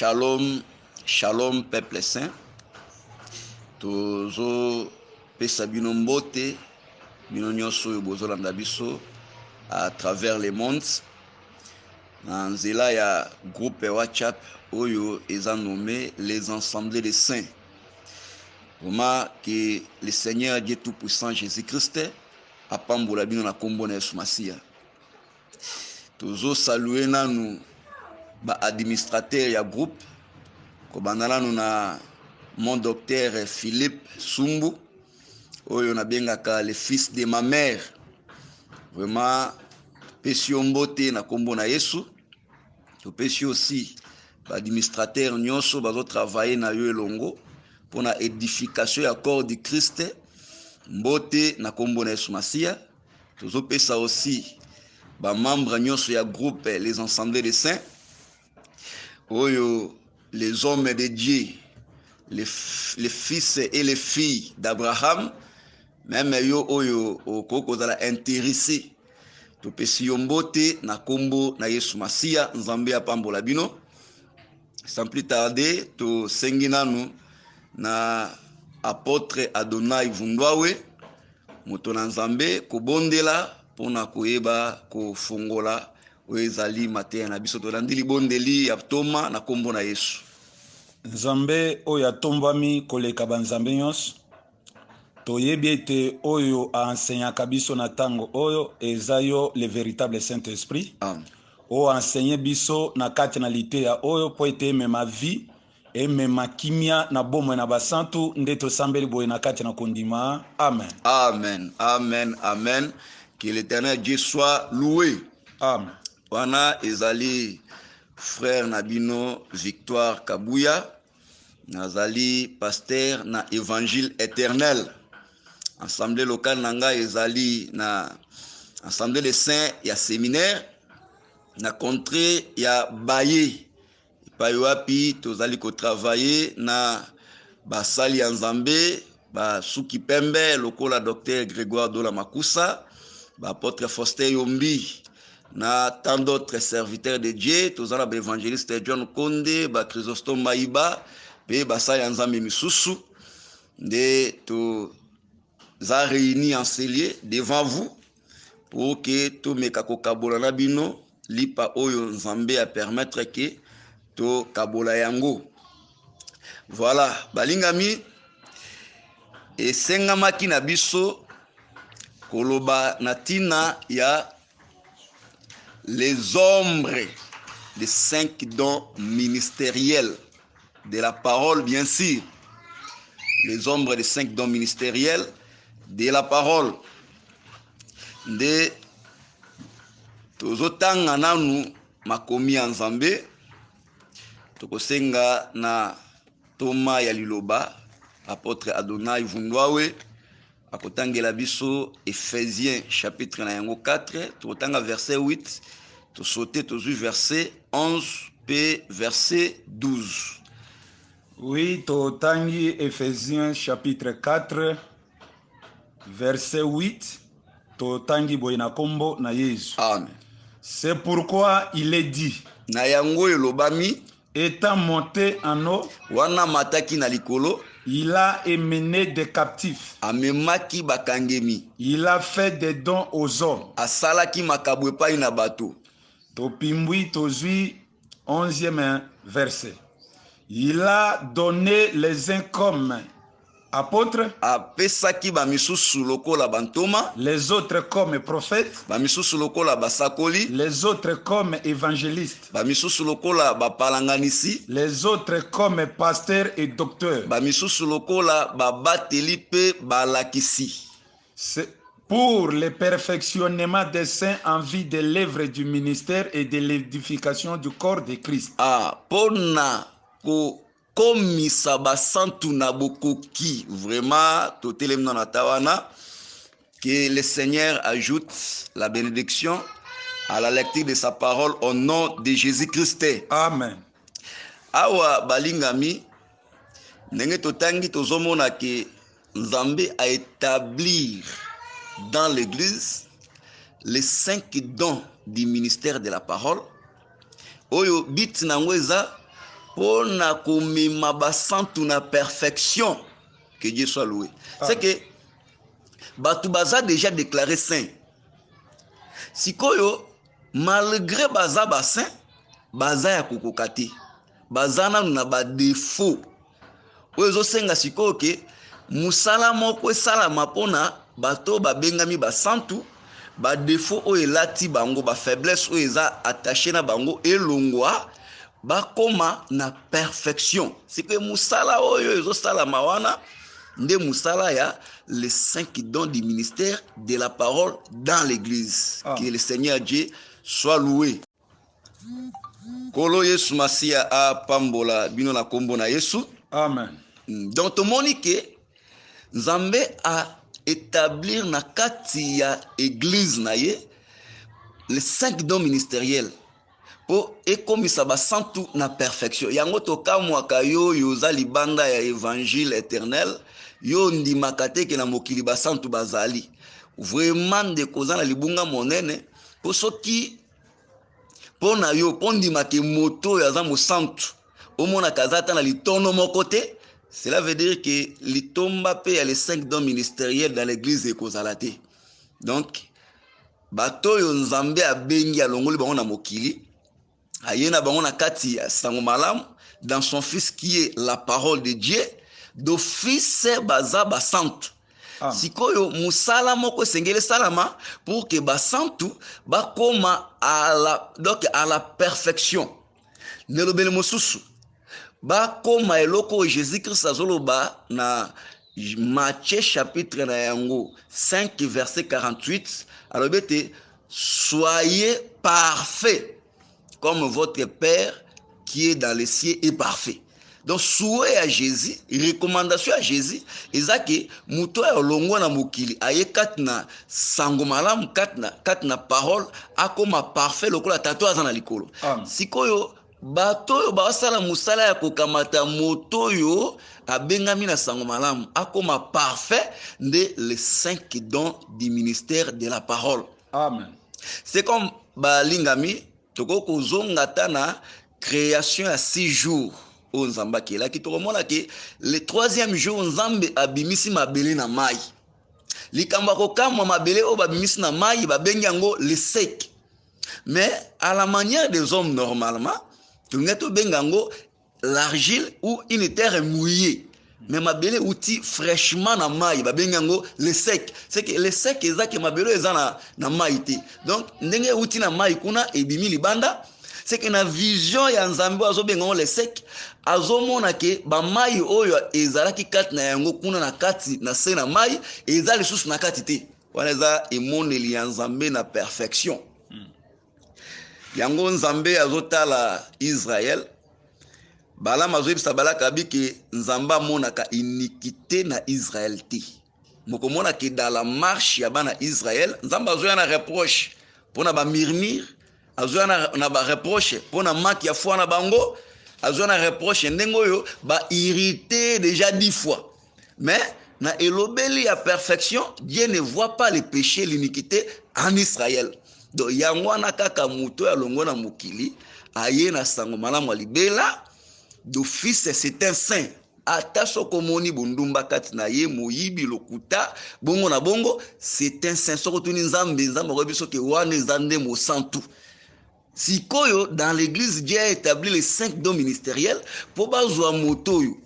Shalom, shalom peuple saint. Tozo pesa bino mbote bino nyonso oyo bozolanda biso à travers le monde. Na nzela ya groupe WhatsApp oyo eza nommé les assemblées des saints. Vraiment que le Seigneur Dieu tout-puissant Jésus-Christ apambola bino na kombo na Yesu Masia. Tozo saluer nanu ba administrateur ya groupe kobandana na mon docteur Philippe Sumbu oyo na bengaka le fils de ma mère. Vraiment pesi mbote na kombo na Yesu. To pesi aussi ba administrateur nyonso bazo travailler na yo elongo pour na édification ya corps du Christ mbote na kombo na Yesu Masia. Tozo pesa aussi ba membre nyonso ya groupe les assemblées des saints oyo les hommes de Dieu, les fils et les filles d'Abraham, même yo oyo okoko zala intéressé to pesi mbote na kombo na Yesu Masia nzambe apambola bino. Sans plus tarder to senginanu na apôtre Adonai Vundwawe moto na nzambe kobondela pona koyeba kofungola oezali mateya na biso tolandili bondeli ya toma na kombo na Yesu. Nzambe oyo atombwami koleka banzambe nyonso toyebi ete oyo aenseignaka biso na tango oyo eza yo le véritable Saint-Esprit. Amen. Oyo enseigné biso na kati na liteya oyo po ete emema vie emema kimia na bomoi na basantu nde tosambeli boye na kati na kondima. Amen. Amen. Amen. Amen. Que l'Éternel Dieu soit loué. Amen. Wana ezali frère Nabino Victoire Kabuya nazali pasteur na évangile éternel. Assemblée locale nanga ezali na assemblée des saints ya séminaire na contrée ya Baye payoapi tozali ko travailler na basali ya Nzambe ba suki pembe lokola docteur Grégoire Dola Makusa ba apôtre Faustin Yombi na tant d'autres serviteurs de Dieu tozala ba évangéliste John Konde ba Chrysostome Maïba pe basali ya Nzambe misusu nde to za réunis en celier devant vous pour que to meka ko kabola na bino lipa oyo Nzambe a permettre que to kabola yango. Voilà, balingami esengamaki na biso koloba natina ya les ombres les 5 dons ministériels de la parole, bien sûr. Les ombres des 5 dons ministériels de la parole. De tozotanga nanu makomi ya Nzambe tokosenga na toma ya liloba apôtre Adonai Vundwawe akotangela biso Ephésiens chapitre na yango 4 tokotanga verset 8 to sauter tozu verset 11 p verset 12. Oui, totangi Ephésiens chapitre 4 verset 8 totangi boyina kombo na Yesu. Amen. C'est pourquoi il est dit na yango elobami étant monté en haut wana mataki na likolo il a émené des captifs. Amemaki bakangemi. Il a fait des dons aux hommes. Asalaki makabo epai na bato. Topimbui tozui 11e verset. Il a donné les uns comme apôtres, apesaki ba misusu lokola bantoma, les autres comme prophètes, ba misusu lokola basakoli, les autres comme évangélistes, ba misusu lokola bapalanganisi, les autres comme pasteurs et docteurs, ba misusu lokola babateli pe balakisi. C'est pour le perfectionnement des saints en vue de l'œuvre du ministère et de l'édification du corps de Christ. Pona ko komisa basantu na bokoki vraiment totelem na tawana. Que le Seigneur ajoute la bénédiction à la lecture de sa parole au nom de Jésus-Christ. Amen. Awa balingami ndenge totangi tozomona ke Nzambe a établir dans l'église les 5 dons du ministère de la parole. Oyo bit nangweza pour na komema basantu na perfection. Que Dieu soit loué. C'est que batu baza déjà déclaré saint. Sikoyo malgré baza ba saint, baza ya kokokate. Baza na ba défaut. Ozo senga sikoyo ke musala moko esalama pona bato babengami basantu, ba défaut oyo elati bango, ba faiblesse oyo eza attaché na bango elongwa bakoma na perfection. C'est que musala oyo ezosalama wana nde musala ya les 5 dons du ministère de la parole dans l'église. Que le Seigneur Dieu soit loué. Kolo Yesu Masia a pambola bino na kombo na Yesu. Amen. Donc tomoni ke Nzambe a établir na kati ya église na ye les 5 dons ministériels pour ekomisa basantu na perfection. Yango tokamwaka yo yoza libanda ya évangile éternel yo ndimaka te ke na mokili basantu bazali. Vraiment de koza na libunga monene po soki pona yo pondimaka moto ya za mosantu omona kazata na litono moko te. Cela veut dire que litomba pe ya les 5 dons ministériels dans l'église ekozalate. Donc bato yo Nzambe abengi alongoli bango na mokili ayena bango na kati ya sango malamu dans son fils qui est la parole de Dieu d'office baza basantu. Sikoyo musala moko sengele salama pour que basantu bakoma à la perfection. Nelobele mosusu bakoma eloko Jésus-Christ azoloba na Matthieu chapitre na yango 5 verset 48 alobete soyez parfaits comme votre Père qui est dans les cieux est parfait. Donc souhait à Jésus, recommandation à Jésus, ezaki muto ya longwa na mokili aye katna sango malamu katna parole akoma parfait lokola tato azana likolo. Sikoyo bato yo basala musala ya kokamata moto yo abengami na sango malamu akoma parfait de les 5 dons du ministère de la parole. Amen. C'est comme balingami toko kozonga tana création à 6 jours au Nzamba kela ki tokomona ke le 3e jour Nzambe abimisi mabele na mai. Likamba kokamwa mabele o babimisi na mai babengi yango le sec. Mais à la manière des hommes normalement, tungeto bengango l'argile ou une terre mouillée. Mais mabele outi fraîchement na mai babengango le sec. C'est que le sec ezaki mabele eza na mai te. Donc ndenge outi na mai kuna ebimi libanda. C'est que na vision ya Nzambe azobengango le sec azomona ke ba mai oyo ezalaki kati na yango kuna na kati na se na mai ezali susu na kati te. Wana eza emoneli ya Nzambe na perfection. Yango Nzambe azotala Israël bala mazoyebisa balaka biki Nzamba monaka iniquité na Israël te. Mokomona ke dans la marche ya bana Israël Nzamba azoya na reproche pona ba murmure, azoya na ba reproche pona manque ya foi na bango, azoya na reproche ndengo yo ba irrité déjà 10 fois. Mais na elobeli ya perfection, Dieu ne voit pas les péchés, l'iniquité en Israël. Donc yangwana kaka muto ya longo na mokili aye na sango malamu libela d'office c'est un saint. Ata soko moni bundumba kati na ye moyibi lokuta bongo na bongo c'est un saint. Soko tuni Nzambe rebiso ke wane zande mo santu. Sikoyo dans l'église Dieu a établi les 5 dons ministériels pour bazwa moto yo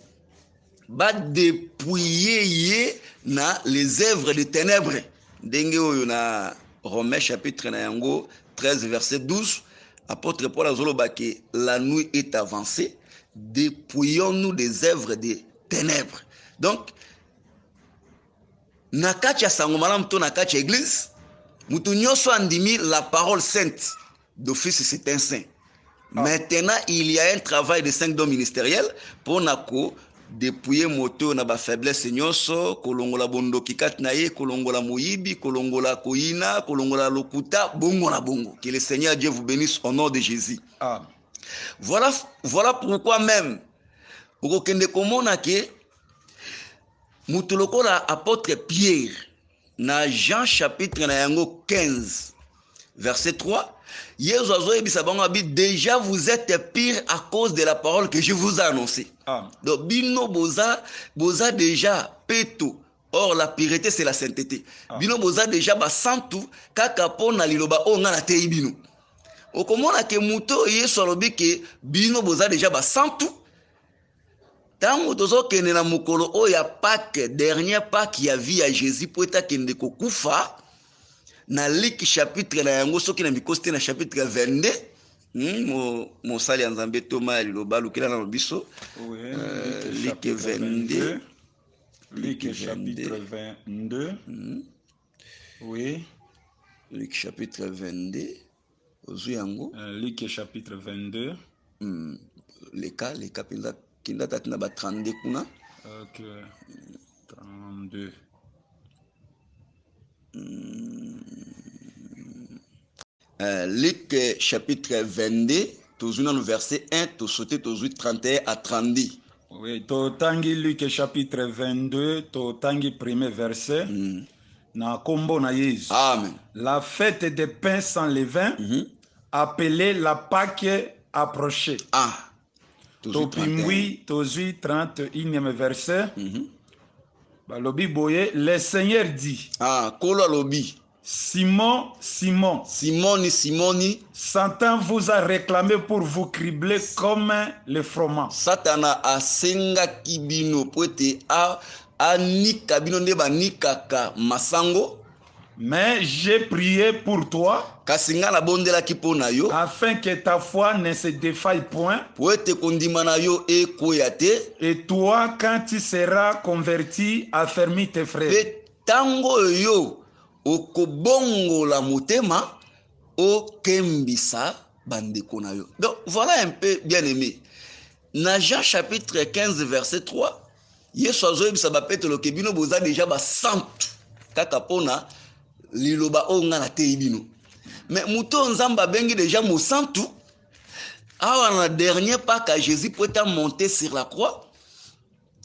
ba dépouiller ye na les œuvres de ténèbres. Ndenge oyo na Romains chapitre na yango 13 verset 12 apôtre Paul azoloba ke la nuit est avancée, dépouillons-nous des œuvres des ténèbres. Donc na kati ya sango malamu to na kati ya église mutu nyonso andimi la parole sainte d'office c'est un saint. Maintenant il y a un travail de 5 dons ministériels pour nako dépouiller moto na ba faiblesse nyonso kolongola bondoki kati na ye kolongola moyibi kolongola koina kolongola lokuta bongo na bongo. Que le Seigneur Dieu vous bénisse au nom de Jésus. Amen. Voilà pourquoi même okokende komona ke mutu lokola apôtre Pierre na Jean chapitre na yango 15 verset 3. Déjà vous êtes pire à cause de la parole que je vous ai annoncée. Donc, bino boza déjà peto. Or, la pureté, c'est la sainteté. Bino boza déjà ba santu, kaka pona liloba o nga na tei bino. Okomona ke muto yeso alobi ke bino boza déjà ba santu. Tango tozo kene na mukolo o ya Pâques, dernier Pâques ya vie ya Jésus po eta kende kokufa. Na Luc chapitre na yango soki na mikoste na chapitre 22. Mon sali ya Nzambe Thomas liloba lukela na biso. Luc 22. Luc chapitre 22. Oui. Luc chapitre 22. Luc chapitre 22. Les cas kinda tatina ba 32 kuna. OK. 32. Luc chapitre 22, toujours dans le verset 1, tu sauté toujours 31 à 32. Oui, totangi Luc chapitre 22, totangi premier verset. Na kombo na Yesu. Amen. La fête des pains sans levain, appelée la Pâque approchée. Topimwi, tozui 31e verset. Balobi boye, le Seigneur dit. Kolo lobi. Simon, Simon. Simoni. Satan vous a réclamé pour vous cribler comme le froment. Satana asenga kibino poete anika bino ndeba nikaka masango. Mais j'ai prié pour toi afin que ta foi ne se défaille point. Et toi, quand tu seras converti, affermis tes frères. Donc voilà un peu, bien aimé. Dans Jean chapitre 15 verset 3, déjà liloba onga na teibino. Mais mouton nzamba bengi déjà mosantu. Awa na dernier Pâques à Jésus pour être monté sur la croix.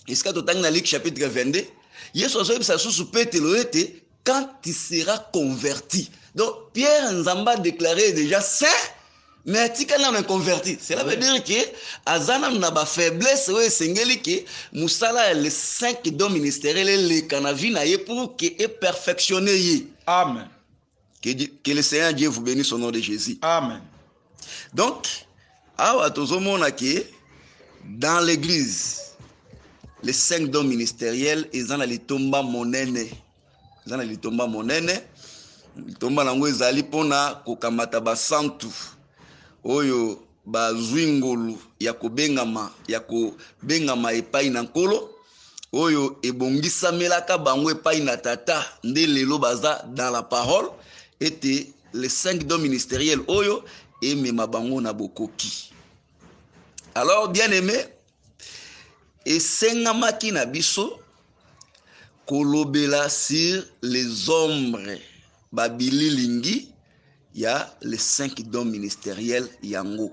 Est-ce que tu as dans Luc chapitre 22, Yesu a sous pételoete quand tu seras converti. Donc Pierre Nzamba déclaré déjà saint, mais tu n'as converti. Cela veut dire que azana na ba faiblesse ou sengeli que musala les 5 dons ministériels les canavi na ye pour que est perfectionné. Amen. Que le Seigneur Dieu vous bénisse au nom de Jésus. Amen. Donc, dans l'église, les 5 dons ministériels, ils ont les tomba monene. Ils ont les tomba monene. Les tomba nango ezali pona kokamata ba santu. Oyo ba zwingolu ya kobengama epai na nkolo. Oyo ebongisa melaka bango epai na tata nde lelo baza dans la parole. Était les 5 dons ministériels oyo et mema bango na bokoki. Alors bien aimé, et sengamaki na biso kolobela sur les ombres babililingi ya les 5 dons ministériels yango.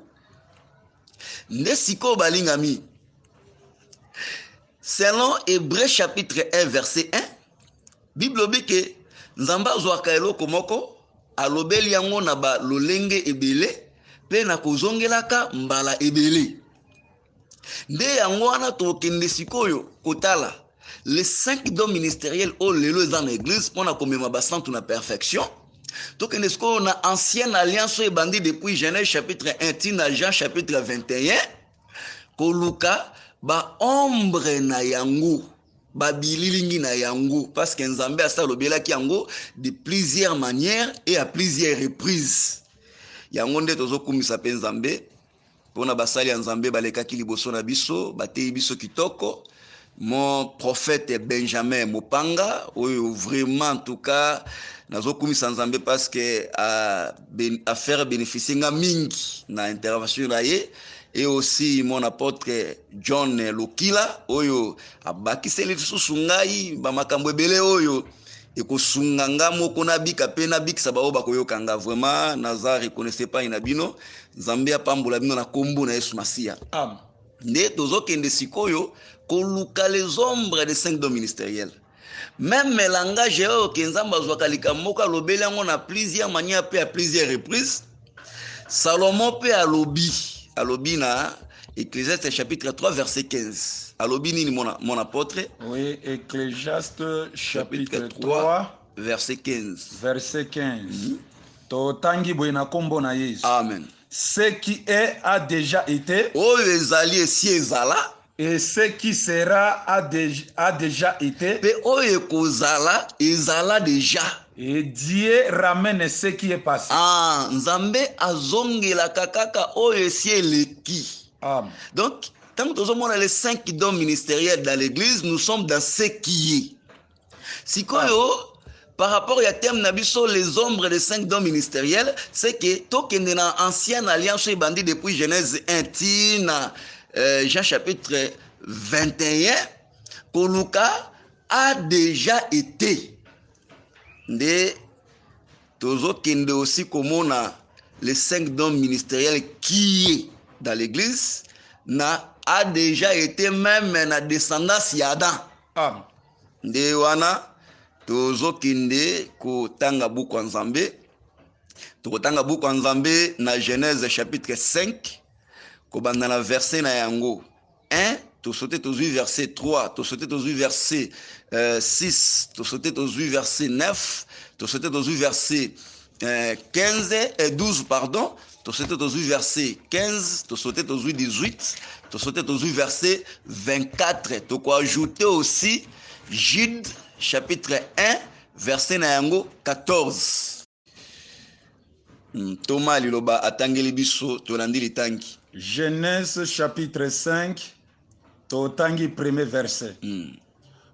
Nesiko balingami. Selon Hébreux chapitre 1 verset 1, Bible dit que Nzamba zwaka eloko moko alobeli yango na ba lolenge ebele pe na kozongelaka mbala ebele. Nde yango wana tokende sikoyo kotala les 5 dons ministériels au lelo dans l'église pour na komema ba santu na perfection. Tokende sikoyo na ancienne alliance ebandi depuis Genèse chapitre 1 tina Jean chapitre 21 koluka ba ombre na yango. Babililingi na yango parce que Nzambe a salobela ki yango de plusieurs manières et à plusieurs reprises. Yango nde tozo kumisa pe Nzambe pona basali ya Nzambe balekaki liboso na biso batei biso kitoko. Mon prophète Benjamin Mopanga oyo vraiment en tout cas nazo kumisa Nzambe parce que a faire bénéficier nga mingi na intervention na ye. Et aussi mon apôtre John Lokila oyo abakiseli lisusu ngai ba makambo ebele oyo ekosunganga moko na bika pe na bikisa bao bakoyoka nga vraiment naza reconnaissez pas inabino Nzambe apambola bino na kombo na Yesu Masia. Amen. Nde tozokende sikoyo koluka les ombres des 5 dons ministériels même langage oyo ke nzambe azwaka likambo moko alobeli yango na plusieurs manières mpe à plusieurs reprises. Salomon mpe alobi na Ecclésiaste chapitre 3 verset 15. Alobi nini mon apôtre? Oui, Ecclésiaste chapitre 3 verset 15. Verset 15. Totangi boye na kombo na Yesu. Amen. Ce qui est a déjà été. Oyo ezali esi ezala. Et ce qui sera a déjà été. Pe oyo ekozala ezala déjà. Et Dieu ramène ce qui est passé. Nzambe azongelaka kaka oyo esi eleki. Amen. Donc, tant que nous avons les 5 dons ministériels dans l'église, nous sommes dans ce qui est. Si par rapport à terme nabiso les ombres des 5 dons ministériels, c'est que tout qui est dans l'ancienne alliance bandit depuis Genèse 1 tina Jean chapitre 21, Koluka a déjà été. De tozo kende aussi comme on a les 5 dons ministériels qui est dans l'église a déjà été même na descendance d'Adam. Amen. De wana tozo kende ko tanga buku nzambe. To tanga buku nzambe na Genèse chapitre 5 ko banda na verset na yango 1 to sauter to verset 3 to sauter to verset 6 to sauter to verset 9 to sauter to verset 15 et 12 pardon. Tu sauter au verset 15, tu sauter au 18, tu sauter au verset 24. Tu peux ajouter aussi Jude chapitre 1, verset 14. Thomas liloba atangeli biso tolandi litangi. Genèse chapitre 5, totangi premier verset.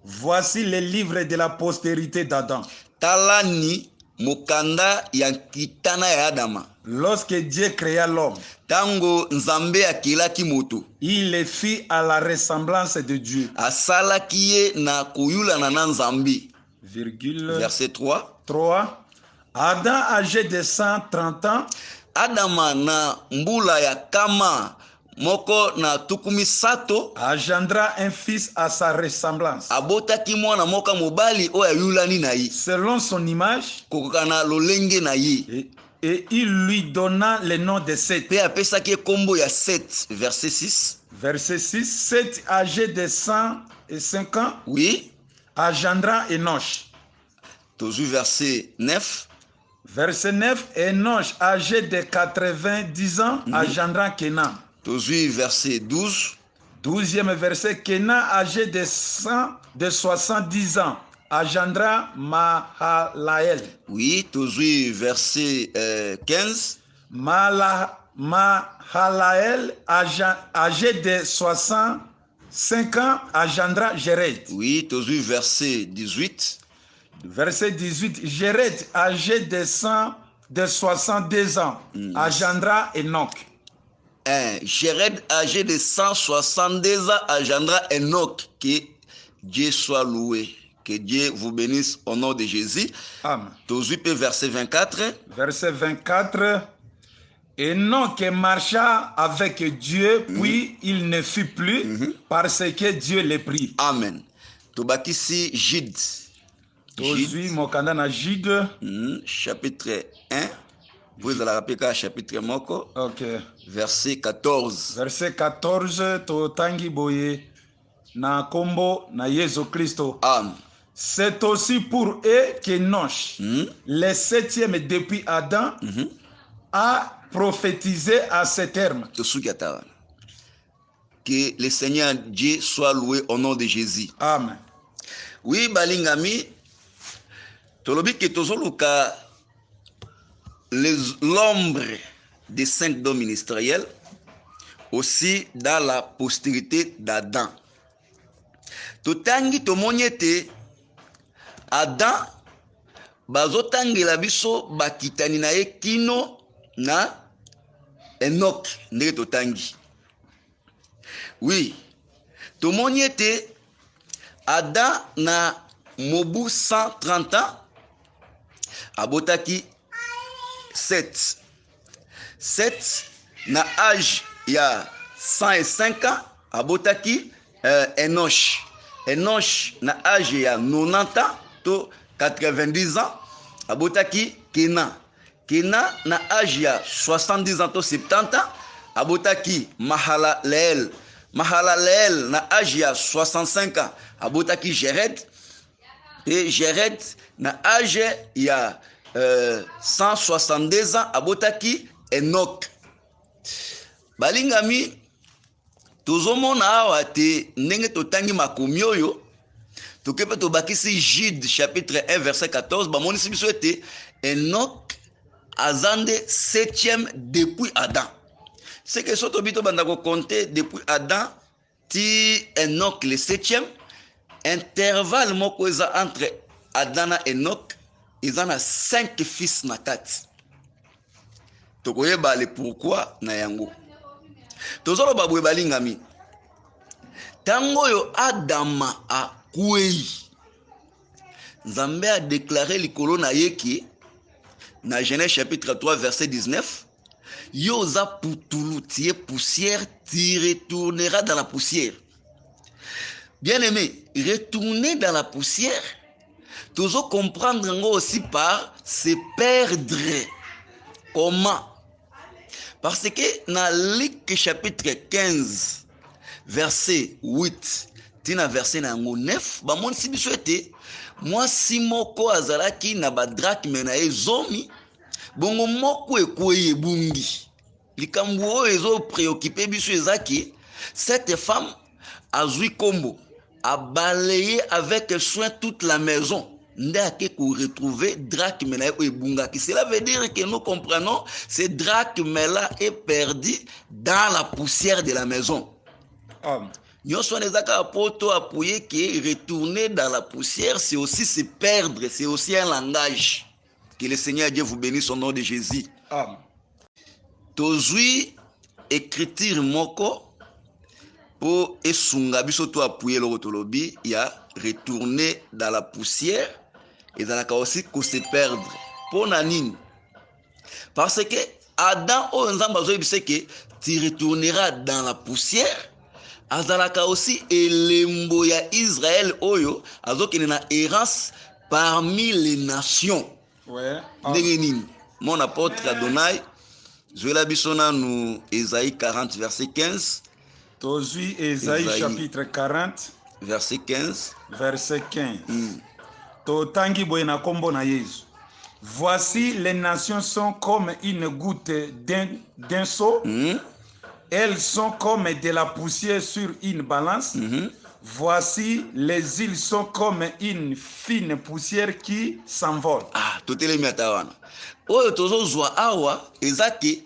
Voici les livres de la postérité d'Adam. Talani mokanda yankitana ya Adama. Lorsque Dieu créa l'homme, tango nzambe akilaki moto, il le fit à la ressemblance de Dieu. Asalaki ye na kuyula na nzambe. Virgule. Verset 3. Adam âgé de 130 ans. Adama na mbula ya kama moko na tukumi sato engendra un fils à sa ressemblance. Abotaki mwana moka mobali oyo ayulani na ye. Selon son image. Kokana lolenge na ye. Et il lui donna le nom de Seth. Pe apesaki kombo ya Seth. Verset 6. Verset 6. Seth âgé de 105 ans. Oui. Engendra Enoch. Tozu verset 9. Verset 9. Enoch âgé de 90 ans. Engendra Kenan. Tozu verset 12. 12e verset. Kenan âgé de 70 ans. Engendra Mahalaël. Oui, toujours verset 15. Mahalaël, âgé de 65 ans, engendra Jéred. Oui, toujours verset 18. Verset 18. Jéred, âgé de 62 ans, engendra Enoch. Jéred, âgé de 162 ans, engendra Enoch. Que Dieu soit loué. Que Dieu vous bénisse au nom de Jésus. Amen. Verset 24. Verset 24. Enoch marcha avec Dieu, puis il ne fut plus parce que Dieu le prit. Amen. Tobakisi Jude. Aujourd'hui, mokanda na Jude. Chapitre 1. Vous allez rappeler chapitre moko. Ok. Verset 14. Verset 14. Totangi boye na kombo na Yesu Christo. Amen. C'est aussi pour eux qu'Enoch, le 7e depuis Adam, a prophétisé à ce terme. Que le Seigneur Dieu soit loué au nom de Jésus. Amen. Oui, balingami, tolobi ke tozoluka l'ombre des 5 dons ministériels aussi dans la postérité d'Adam. Totangi tomonyete Adam bazotangela biso bakitani na ye kino na Enoch ndenge totangi. Oui, tomonyete Adam na mobu 130 ans abotaki 7 na âge ya 105 ans abotaki Enoch na âge ya 90 ans to 90 ans abotaki Kenan na âge ya 70 ans to 70 ans abotaki Mahalalel na âge ya 65 ans abotaki Jéred et Jéred na âge ya 162 ans abotaki Enoch. Balingami tozomona awa te ndenge totangi makomi oyo tokepe tobakisi Jude chapitre 1 verset 14 bamonisi biso ete Enoch azande 7e depuis Adam. C'est que soto bito banda ko compter depuis Adam ti Enoch le 7e intervalle moko eza entre Adam et Enoch ils ont 5 fils na kati. Tokoyeba le pourquoi na yango. Tozolo babwe balingami. Tango yo Adama a kuei. Nzambe a déclaré likolo na yeki na Genèse chapitre 3 verset 19. Yo za putulu tie poussière, tu retourneras dans la poussière. Bien-aimé, retourner dans la poussière, tozo comprendre aussi par se perdre. Comment? Parce que dans Luc chapitre 15 verset 8 tina verset na 9 ba mon si biso ete moi si moko azalaki na badrachme na ezomi bongo moko ekoye bungi likambo oyo ezo préoccupé biso ezaki cette femme azui kombo a balayé avec soin toute la maison. Retrouver drachme na ebunga qui cela veut dire que nous comprenons ce drachme là est perdu dans la poussière de la maison. Nous sommes des poto appuyer qui retourner dans la poussière c'est aussi se perdre, c'est aussi un langage. Que le Seigneur Dieu vous bénisse au nom de Jésus. Tozui écriture moko pour esunga biso to appuyer le rotolobi il y a retourner dans la poussière. Et dans la cas aussi qu'on se perdre. Pour nanine. Parce que Adam o nzamba zo bise que tu retourneras dans la poussière. Azalaka aussi elembo ya Israël oyo azoki na errance parmi les nations. Ouais. Mon apôtre Adonai Zoela bisona nous Ésaïe 40 verset 15. Tozui Ésaïe chapitre 40 verset 15. Verset 15. Totangi boyena kombo na Yesu. Voici les nations sont comme une goutte d'un seau. Elles sont comme de la poussière sur une balance. Voici les îles sont comme une fine poussière qui s'envole. Ah, tout est mis à tawana. Oyo tozo zwa awa ezaki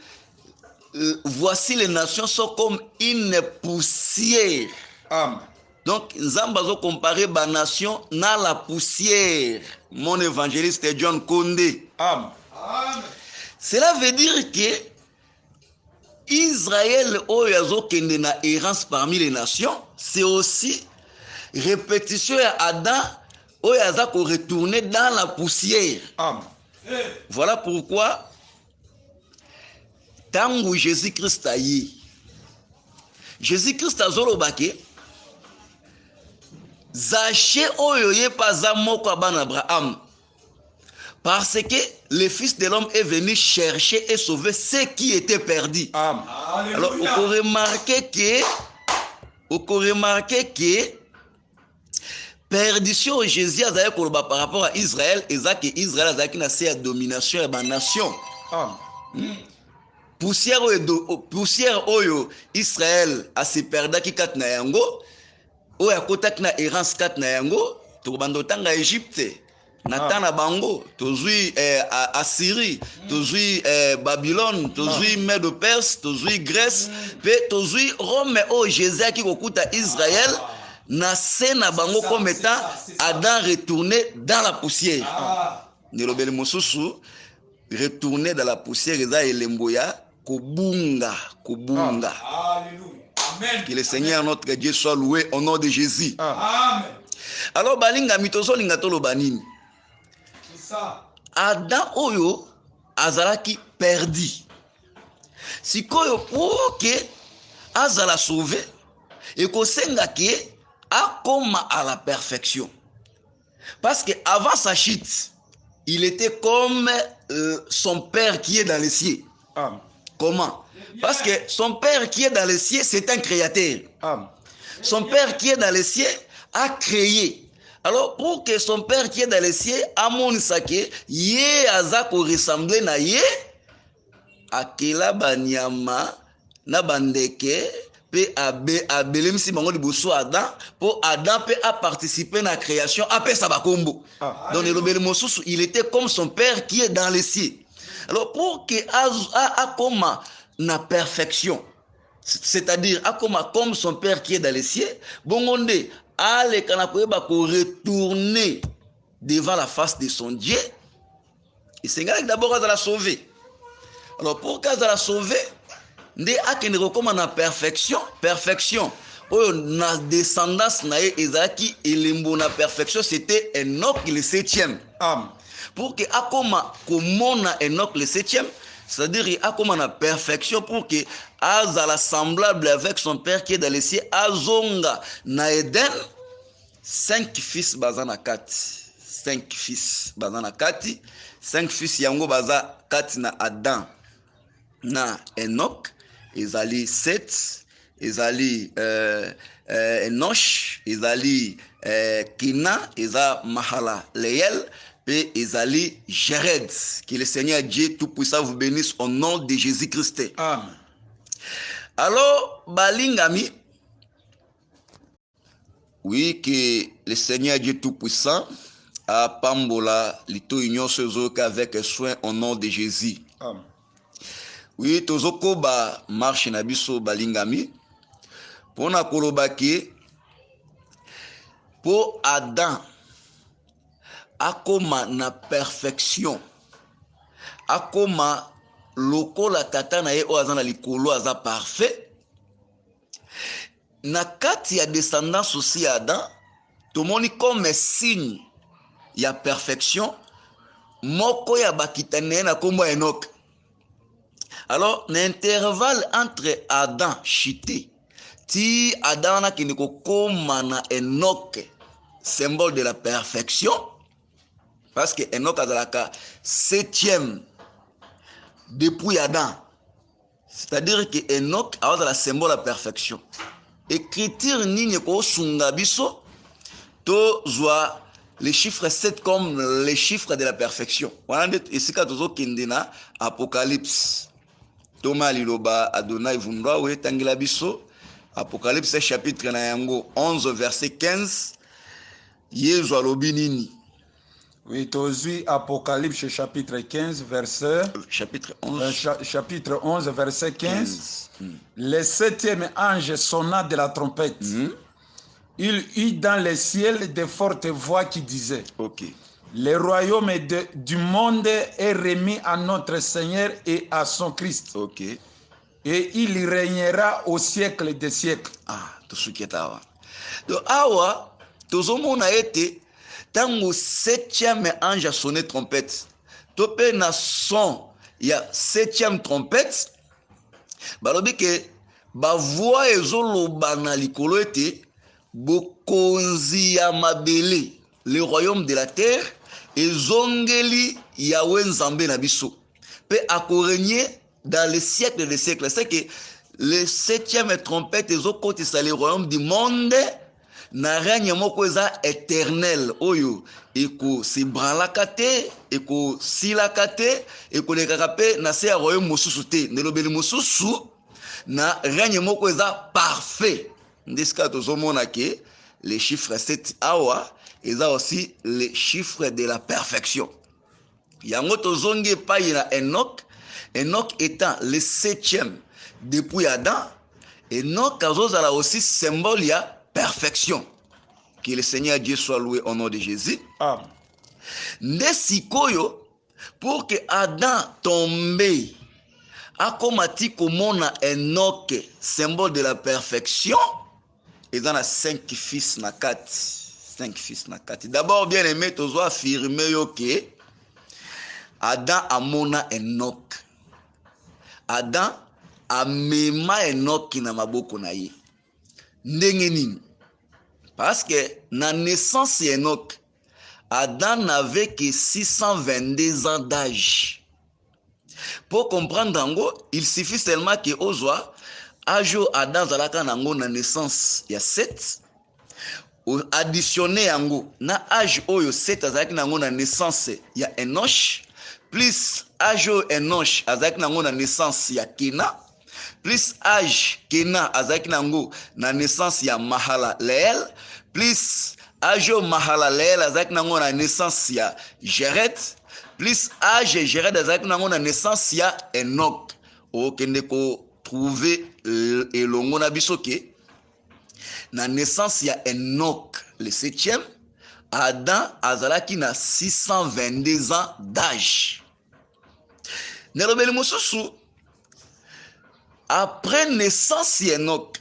voici les nations sont comme une poussière. Amen. Donc, Nzamba zo comparer ba nation na la poussière. Mon évangéliste John Condé. Amen. Cela veut dire que Israël oyazo kende na errance parmi les nations, c'est aussi répétition à Adam oyaza ko retourner dans la poussière. Amen. Voilà pourquoi tangu Jésus-Christ ayi. Jésus-Christ azolo bake Zaché oyo ye paza moko ban Abraham. Parce que le Fils de l'homme est venu chercher et sauver ceux qui étaient perdus. Amen. Alors, on peut remarquer que perdition Jésus a par rapport à Israël, et ça que Israël a qui na domination et nation. Poussière oyo Israël a se perdu qui kat na yango. Oya kotak na errance kat na yango to bando tanga Égypte natana bango tozui Assyrie tozui Babylone tozui Mède Perse tozui Grèce pe tozui Rome o Jésus qui kokuta Israël na sena bango comme étant Adam retourné dans la poussière. Nilobeli mosusu retourner dans la poussière eza elemboya kobunga. Alléluia. Amen. Que le Seigneur notre Dieu soit loué au nom de Jésus. Amen. Alors balinga mitozo linga tolo banini. Adam oyo azalaki perdu. Sikoyo pour que azala sauvé et ko senga ke akoma à la perfection. Parce que avant sa chute, il était comme son père qui est dans les cieux. Comment? Parce que son père qui est dans les cieux, c'est un créateur. Son père qui est dans les cieux a créé. Alors, pour que son père qui est dans les cieux, Amon Sake, yé azako ressemble na yé, akela banyama, na bandeke, pe abelem si bango liboso Adam, pour Adam pe a participé à la création, après Sabakombo. Donc, il était comme son père qui est dans les cieux. Alors, pour que Akoma na perfection, c'est-à-dire Akoma comme son père qui est dans les cieux, bongonde, ale kanakoyeba ko retourner devant la face de son Dieu. Et c'est d'abord à la sauver. Alors pour qu'elle la sauver, nde akende comme na perfection, oyo na descendance na ezaki elembo na perfection, c'était Enoch le 7e. Pour que akoma komona Enoch le 7e, c'est-à-dire akoma na perfection pour que azala semblable avec son père qui est dans les cieux, azonga na Eden 5 fils bazana kati. 5 fils bazana kati, 5 fils yango baza kati na Adam na Enoch, ezali 7, ezali Enoch, ezali Kina, eza Mahala Leel, et ezali Jared. Que le Seigneur Dieu Tout-Puissant vous bénisse au nom de Jésus-Christ. Amen. Alors, balingami, oui, que le Seigneur Dieu Tout-Puissant a pambola lito union sezoka avec soin au nom de Jésus. Amen. Oui, tozoko ba marche na biso balingami, pona kolobaki, pour Adam, akoma na perfection, akoma lokola tata na ye o azana likolo aza parfait, na kati ya descendance aussi ya Adam, tomoni comme signe ya perfection, moko ya bakitane na kombo Enoch. Alors, l'intervalle entre Adam chité, ti Adam na kiniko koma na Enoch, symbole de la perfection, parce que Enoch azalaka 7e depuis Adam. C'est-à-dire que Enoch a la symbole de la perfection. Écriture nini ko sunga biso to zwa les chiffres 7 comme les chiffres de la perfection. Wana ici ka tozo kindina Apocalypse. Thomas liloba Adonai vundwa we tangila biso Apocalypse chapitre na yango 11 verset 15. Yezu alobi nini? Oui, tozui Apocalypse chapitre 15 verset chapitre 11 chapitre 11 verset 15. Le 7e ange sonna de la trompette. Il eut dans le ciel de fortes voix qui disaient: le royaume du monde est remis à notre Seigneur et à son Christ. Et il régnera au siècle des siècles. Tout ce qui est awa. Donc awa tozomona ete tango 7e ange a sonné trompette. Topé na son il y a 7e trompette. Balobi ke ba voix ezoloba na likolo ete bokonzi ya mabele, le royaume de la terre, ezongeli Yahweh Nzambe na biso. Pe akorégner dans les siècles des siècles. C'est que le 7e trompette ezokotisa le royaume du monde na règne moko eza éternel oyo eko se branlaka te, eko silaka te, eko lekaka pe na se ya royaume mosusu te. Nelobeli mosusu na règne moko eza parfait. Ndesika tozomona ke les chiffres 7 awa eza aussi les chiffres de la perfection. Yango tozongi epai na Enoch. Enoch étant le 7e depuis Adam, Enoch azozala aussi symbole ya perfection. Que le Seigneur Dieu soit loué au nom de Jésus. Amen. Ndesikoyo pour que Adam tombe akomati komona Enoch symbole de la perfection, et dans la 5 fils na kati. 5 fils na kati. D'abord bien aimé tozo affirmer yo que Adam amona Enoch. Adam amema Enoch na maboko na ye. Ndenge nini? Parce que na naissance Enoch, Adam n'avait que 622 ans d'âge. Pour comprendre Ango, il suffit seulement que Ozwa, âge Adam Zalaka Nango na naissance, il y a 7. Additionné Ango, na âge Oyo 7 Azaki Nango na naissance, il y a Enoch. Plus âge Enoch Azaki Nango na naissance, il y a Kena. Plus âge Kena Azaki Nango na naissance, il y a Mahalaleel. Plus âge Mahalaleel Azaki Nango na naissance, il y a Jéred. Plus âge Jéred Azaki Nango na naissance, il y a Enoch. Okende ko trouver elongo na bisoke. Na naissance, il y a Enoch, le 7e. Adam Azalaki na 622 ans d'âge. Nerobeli Mosusu, après naissance Enoch,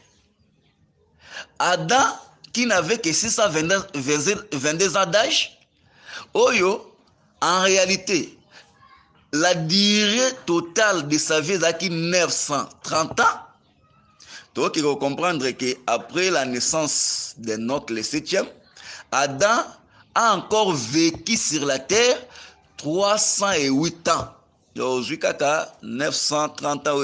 Adam qui n'avait que 622 ans d'âge, Oyo, en réalité, la durée totale de sa vie est 930 ans. Donc, il faut comprendre qu'après la naissance d'Enoch, le 7e, Adam a encore vécu sur la terre 308 ans. Donc, jusqu'à 930 ans,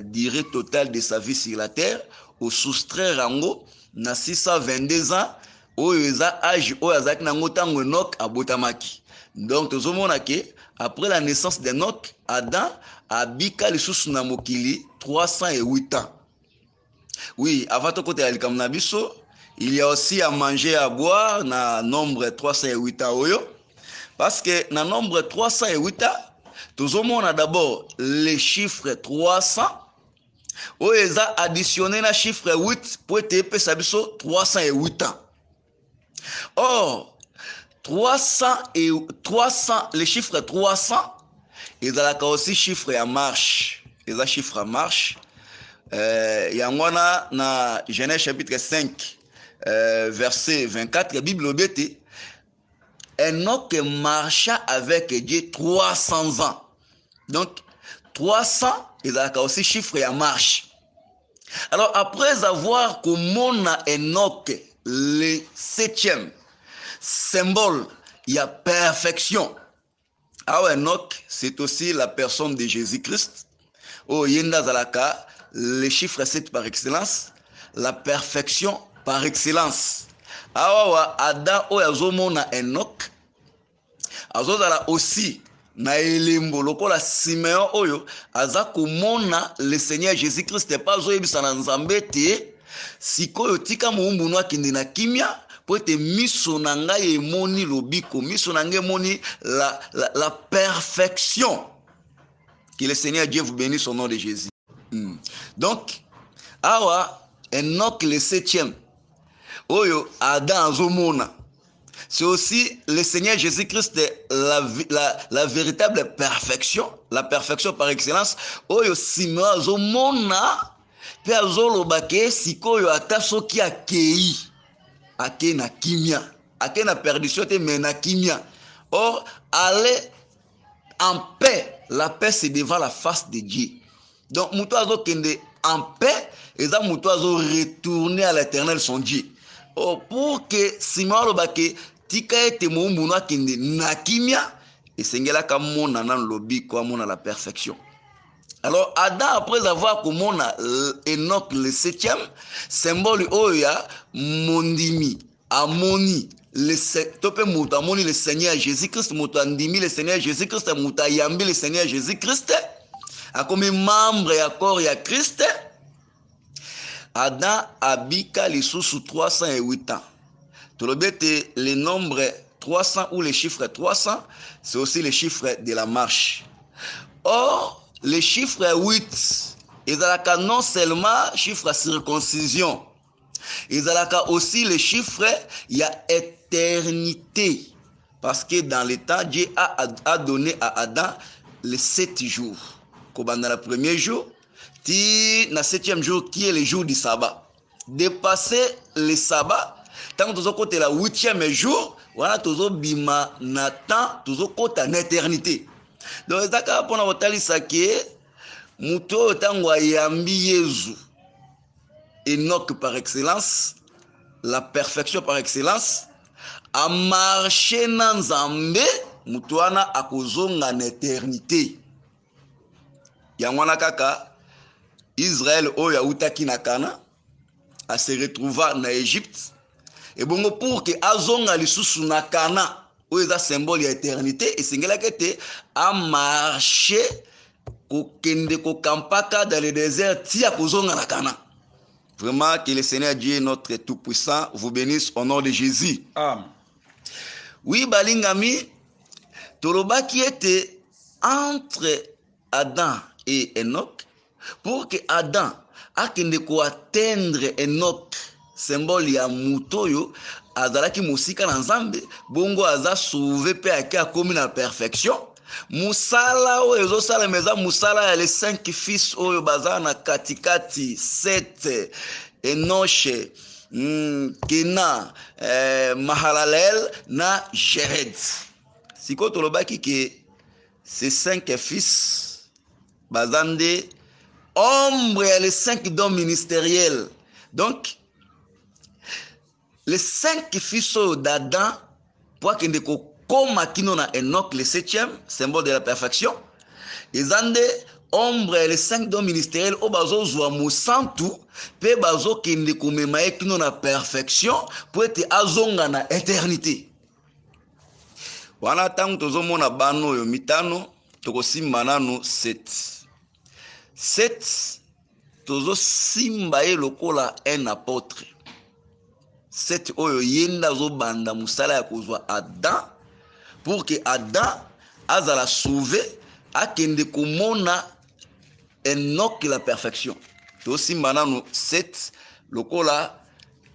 durée totale de sa vie sur la terre, au soustraire Rango, na 622 ans, au âge au Azak Nango Tango Enoch à Botamaki. Donc, tout le monde a que, après la naissance d'Enoch, Adam a bika le sous Namokili 308 ans. Oui, avant de côté Alkamnabiso, il y a aussi à manger et à boire dans nombre 308 ans. Parce que dans nombre 308 ans, tout le monde a d'abord les chiffres 300. Où ils ont additionné le chiffre 8 pour être 308 ans. Or, 300, les chiffres 300, ils ont aussi chiffre en marche. Ils ont chiffre en marche. Il y a dans Genèse chapitre 5, verset 24, la Bible dit Enoch marcha avec Dieu 300 ans. Donc, 300, il a aussi chiffre en marche. Alors, après avoir commis Enoch, le 7e symbole, il y a perfection. Alors, Enoch, c'est aussi la personne de Jésus-Christ. Oh, Yenda Zalaka, le chiffre 7 par excellence, la perfection par excellence. Awa Adam oyazomona Enoch, azozala aussi na elembo lokola Simeon oyo azakomona le Seigneur Jésus-Christ pas zoyebisa na Nzambe te sikoyo tika muumbu no akende na kimia po ete miso na ngai emoni lobiko, miso na ngai emoni la perfection. Que le Seigneur Dieu vous bénisse au nom de Jésus. Donc, awa Enoch le 7e, oyo Adam azomona, c'est aussi le Seigneur Jésus-Christ, la véritable perfection, la perfection par excellence. Oyo Simeon azomona, pe azolobake sikoyo ata soki akei, ake na kimia, ake na perdition te mais na kimia. Or, aller en paix. La paix, c'est devant la face de Dieu. Donc, Moutouazo kende en paix, et ça, Moutouazo retourner à l'éternel son Dieu. Oh, pour que Simon Lobake, tika ete moumbouna kende nakimia, et sengela kamona nan lobi kwa mona la perfection. Alors, Adam, après avoir commona Enoch le 7e, symbole oya, mondimi, amoni, le Seigneur Jésus-Christ, Moutandimi, le Seigneur Jésus-Christ, Moutayambi, le Seigneur Jésus-Christ, a comme membre et accord et à Christ, Adam habika les sous 308 ans. Tout le bête, le nombre 300 ou les chiffres 300, c'est aussi les chiffres de la marche. Or, les chiffres 8, ils ont non seulement chiffre circoncision, ils ont aussi les chiffres, il y a éternité. Parce que dans le temps, Dieu a donné à Adam les 7 jours. Comme dans le premier jour, dans le 7e jour, qui est le jour du sabbat. Dépasser le sabbat, tant que tu as le 8e jour, voilà, tu as bima na temps, tu as l'éternité. Donc, c'est ça pour nous dire que Mouto tangwa yambi Yezu. Enoch par excellence, la perfection par excellence, a marché na nzambe mutu wana akozonga na éternité. Yango wana kaka Israël oyo autaki na Kana a se retrouva na Égypte et bongo pour que azonga lisusu na Kana oyo eza symbole ya éternité esengelaki ete a marché kokende kokampaka dans le désert tia kozonga na Kana. Vraiment que le Seigneur Dieu notre tout-puissant vous bénisse au nom de Jésus. Amen. Oui, balingami, tolobaki ete entre Adam et Enoch, pour que Adam akende ko atteindre Enoch, symbole ya mutoyo, azalaki musika na nzambe, bongo aza sauvé pe ake akomi na perfection. Musala oyo ezosala meza musala ya les 5 fils oyo baza na katikati 7 Enoche, Kena, Mahalalel na Jered. Siko tolobaki que ces 5 fils bazande ombre ya les 5 dons ministériels. Donc les 5 fils d'Adam pour kende ko koma kino na Enoch le 7e, symbole de la perfection. Ezande ombre les 5 dons ministériels o bazo zwa musantu pe bazo kende komema kino na perfection pour être azonga na éternité. Wana tangu tozomona bano yo mitano tokosimba nanu 7 tozosimba ye lokola un apôtre. 7 oyo yenda zo banda musala ya kozwa Adam pour que Adam azala sauvé akende komona Enoch la perfection. Tosimba nanu 7 lokola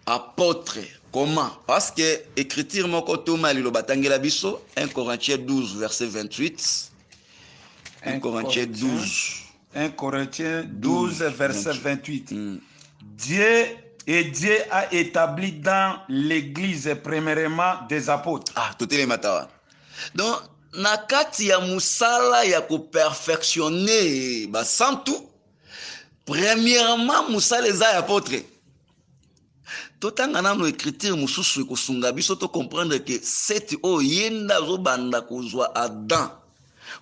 apôtre. Comment? Parce que écriture moko toma lilo batangela biso 1 Corinthiens 12 verset 28. 1 Corinthiens 12 verset 28. Dieu a établi dans l'église premièrement des apôtres. Ah, tout est matawa. Donc na kati ya musala ya ko perfectionner ba santu premièrement musala eza ya apôtre. Totanga nano écriture mususu kosunga biso to comprendre que cette o yenda zo banda kozwa Adam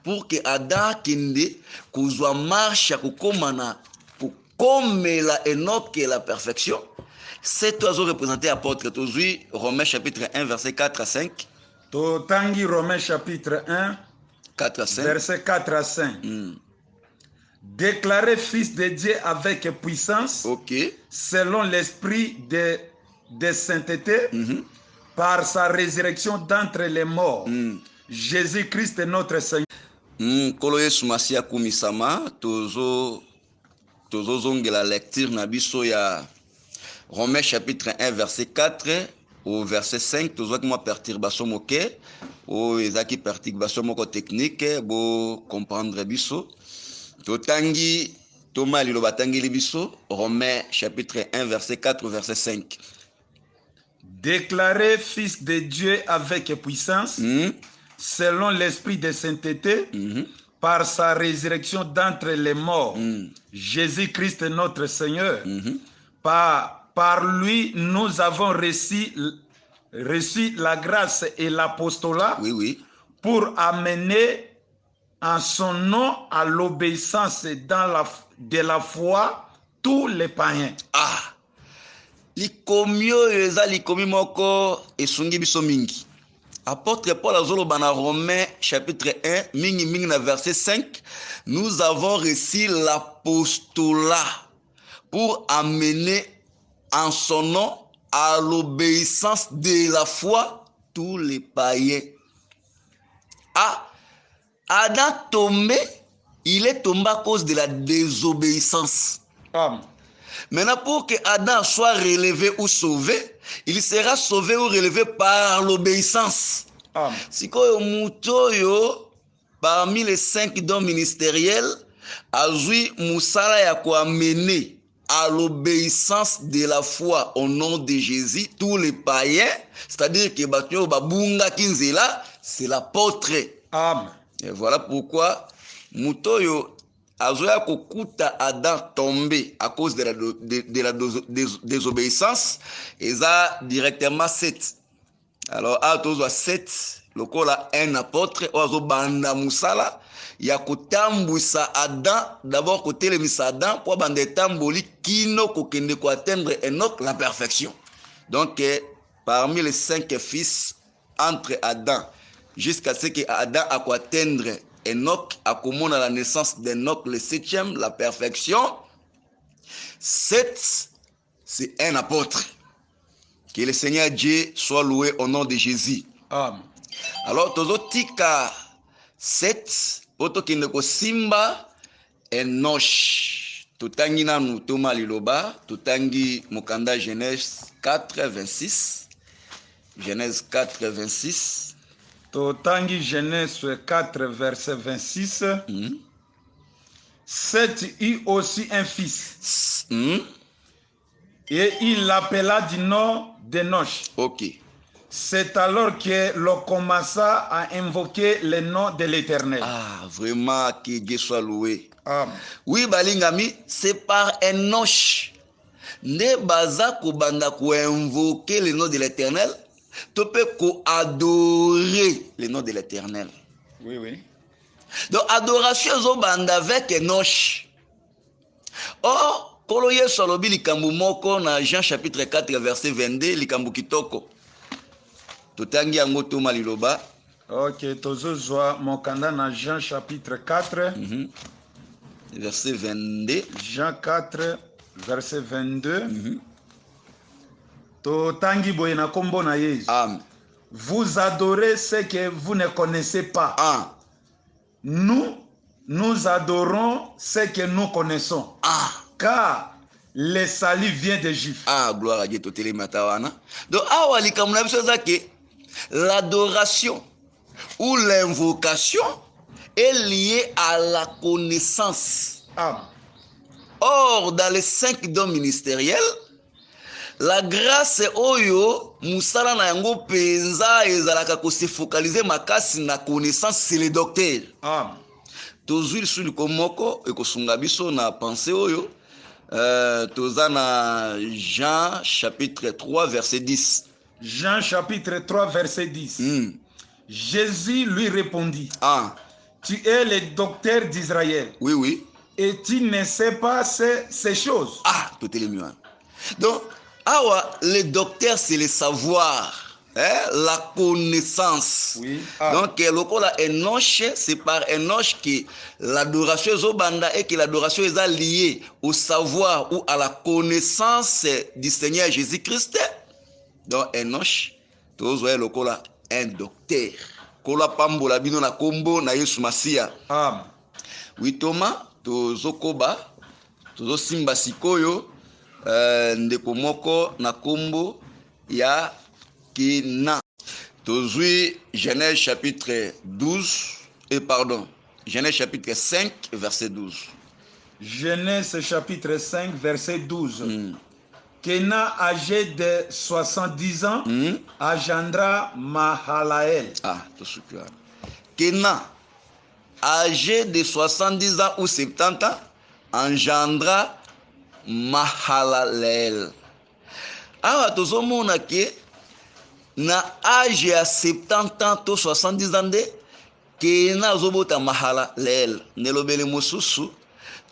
pour que Adam kende kozwa marche ya kokoma na kokomela Enoch la perfection. Cette oiseau représenté apôtre tozui Romains chapitre 1 verset 4 à 5. Totangi Romains chapitre 1 4 à 5 verset 4 à 5. Déclaré fils de Dieu avec puissance, selon l'esprit de sainteté, par sa résurrection d'entre les morts, Jésus-Christ notre Seigneur. Kolo Yesu Masia kumisama tozo zongela lecture na biso ya Romains chapitre 1 verset 4 au verset 5 tozo ki perturbation moke o ezaki perturbation moko technique bo comprendre biso. Totangi Thomas lilo batangeli biso Romains chapitre 1 verset 4 verset 5. Déclaré fils de Dieu avec puissance, selon l'esprit de sainteté, par sa résurrection d'entre les morts, Jésus-Christ notre Seigneur. Par lui, nous avons reçu la grâce et l'apostolat pour amener en son nom à l'obéissance de la foi tous les païens. Ah, likomio eza likomi moko esungi biso mingi. Apôtre Paul azoloba na Romains chapitre 1 mingi na verset 5, nous avons reçu l'apostolat pour amener en son nom à l'obéissance de la foi tous les païens. Ah, Adam tombé, il est tombé à cause de la désobéissance. Maintenant, pour que Adam soit relevé ou sauvé, il sera sauvé ou relevé par l'obéissance. Si mutoyo parmi les 5 dons ministériels, azui musala ya ko amener à l'obéissance de la foi au nom de Jésus tous les païens, c'est-à-dire que batyo babunga kinzela, c'est l'apôtre. Amen. Et voilà pourquoi mutoyo azoya kokuta Adam tombé à cause de la désobéissance, et ça directement 7. Alors, à tous 7, le kola un apôtre, ozo banda musala, ya kutambwisa Adam, d'abord côté le misa Adam, pour bande tamboli kino kokende ko atteindre Enoch la perfection. Donc, parmi les 5 fils, entre Adam, jusqu'à ce que Adam a pu atteindre Enoch, a commencé la naissance d'Enoch, le 7e, la perfection. 7, c'est un apôtre. Que le Seigneur Dieu soit loué au nom de Jésus. Amen. Alors, tozotika 7, otokindeko simba Enoch. Tutangi nanu toma liloba, tutangi mukanda Genèse 4, 26. Genèse 4, 26. Totangi Genèse 4, verset 26. 7 eut aussi un fils. Et il l'appela du nom d'Enoch. Ok. C'est alors que l'on commença à invoquer le nom de l'Éternel. Ah, vraiment, que Dieu soit loué. Amen. Oui, balingami, c'est par Enoch. Ne baza ko banda ko invoquer le nom de l'Éternel. Tu peux adorer le nom de l'Éternel. Oui, oui. Donc, adoration zo banda avec Enoch. Or, Kolo Yesu alobi likambo moko na Jean chapitre 4 verset 22 likambo kitoko. Totangi yango toma liloba. Ok, tozozwa mokanda na Jean chapitre 4. Verset 22. Jean 4 verset 22. Totangi boye na kombo na Yesu. Amen. Vous adorez ce que vous ne connaissez pas. Ah. Nous adorons ce que nous connaissons. Ah. Car le salut vient des Juifs. Ah, gloire à Dieu, totele matawana. Donc, awa likamuna biso zake, l'adoration ou l'invocation est liée à la connaissance. Amen. Or, dans les 5 dons ministériels, la grâce oyo musala na yango penza ezalaka ko se focaliser makasi na connaissance, c'est le docteur. Amen. Tozui sur le komoko e ko sunga biso na pensée oyo. Tozana Jean chapitre 3 verset 10. Jean chapitre 3 verset 10. Jésus lui répondit. Ah. Tu es le docteur d'Israël. Oui, oui. Et tu ne sais pas ces choses. Ah, tout est le mieux. Donc, awa, le docteur, c'est le savoir. La connaissance. Oui. Donc, lokola Enoch, c'est par Enoch que l'adoration est obanda et que l'adoration est liée au savoir ou à la connaissance du Seigneur Jésus-Christ. Donc, Enoch, tous voyez lokola un docteur. Kola pambola bino na kombo na Yesu Masia. Amen. Oui, Thomas, tozokoba, tozosimba sikoyo, ndeko moko na kombo ya Kina. Tozui Genèse chapitre 12, Genèse chapitre 5, verset 12. Genèse chapitre 5, verset 12. Kéna, âgé de 70 ans, engendra Mahalaël. Ah, tout ce que Kéna, âgé de 70 ans ou 70 ans, engendra Mahalaël. Ah, tozomona ke na âge ya 70 ans to 70 ans de Kéna zobota Mahalaël. Nelobele mosusu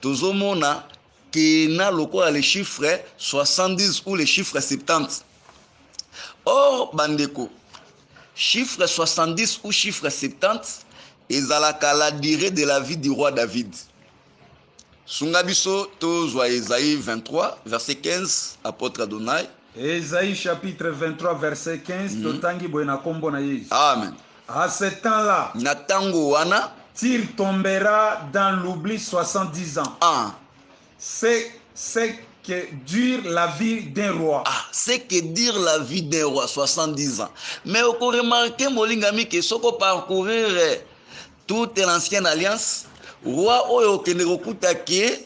tozomona Kéna lokola le chiffre 70 ou le chiffre 70. Or bandeko, chiffre 70 ou chiffre 70 ezalaka la durée de la vie du roi David. Sungabiso tozwa Esaïe 23 verset 15 apôtre Adonai. Esaïe chapitre 23 verset 15. Totangi boye na kombo na Yesu. Amen. À ce temps-là, Natango wana Tyr tombera dans l'oubli 70 ans. Ah. C'est que dure la vie d'un roi. Ah, c'est que dire la vie d'un roi 70 ans. Mais on peut remarquer molingami que soko parcourir toute l'ancienne alliance, roi oyo kenerokuta ke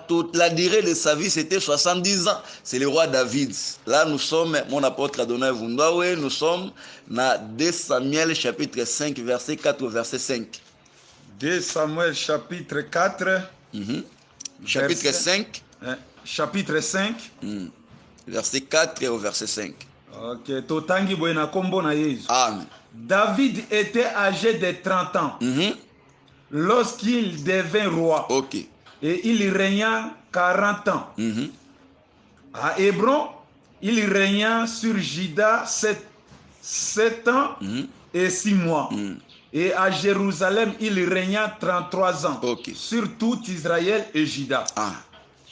toute la durée de sa vie c'était 70 ans. C'est le roi David. Là nous sommes, mon apôtre Adonai Vundawe, nous sommes dans 2 Samuel chapitre 5 verset 4 au verset 5. 2 Samuel chapitre 4. Chapitre 5. Chapitre 5. Verset 4 au verset 5. Ok, totangi boye na kombo na Yesu. Amen. David était âgé de 30 ans lorsqu'il devint roi. Ok. Et il régna 40 ans. À Hébron, il régna sur Juda 7 ans et 6 mois. Et à Jérusalem, il régna 33 ans. Ok. Sur tout Israël et Juda. Ah,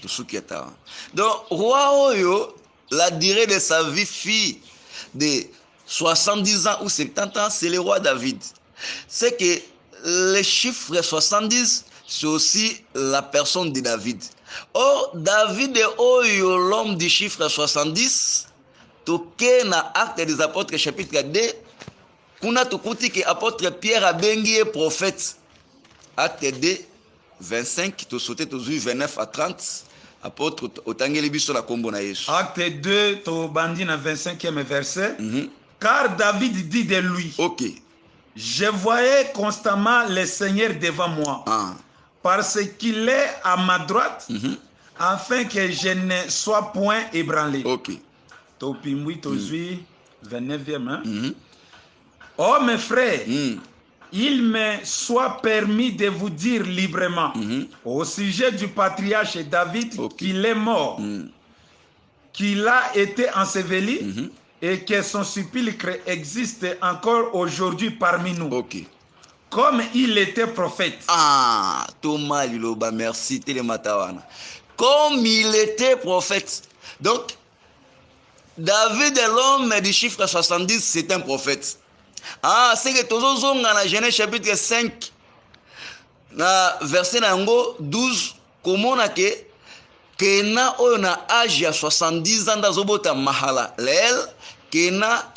tout ce qui est là. Donc, roi Oyo, la durée de sa vie fille de 70 ans ou 70 ans, c'est le roi David. C'est que le chiffre 70, c'est aussi la personne de David. Or, David Oyo, l'homme du chiffre 70, toqué na Acte des Apôtres, chapitre 2, kuna tukuti que apôtre Pierre a bengi prophète. Acte 2, 25, tu sauté tu 29 à 30. Apôtre otangeli biso la kombo na Yesu. Acte 2, to bandi na 25e verset. Car David dit de lui. Ok. Je voyais constamment le Seigneur devant moi. Parce qu'il est à ma droite, afin que je ne sois point ébranlé. Ok. To pimwi to zui 29e. Oh mes frères, il me soit permis de vous dire librement au sujet du patriarche David qu'il est mort, qu'il a été enseveli et que son sépulcre existe encore aujourd'hui parmi nous. Comme il était prophète. Ah, Thomas Liloba, merci, Télématawana. Comme il était prophète. Donc, David, l'homme du chiffre 70, c'est un prophète. Ah, c'est que tous dans la Genèse chapitre 5, na verset 12, comment on a que na on a âge à 70 ans dans Obota Mahala, l'el, que na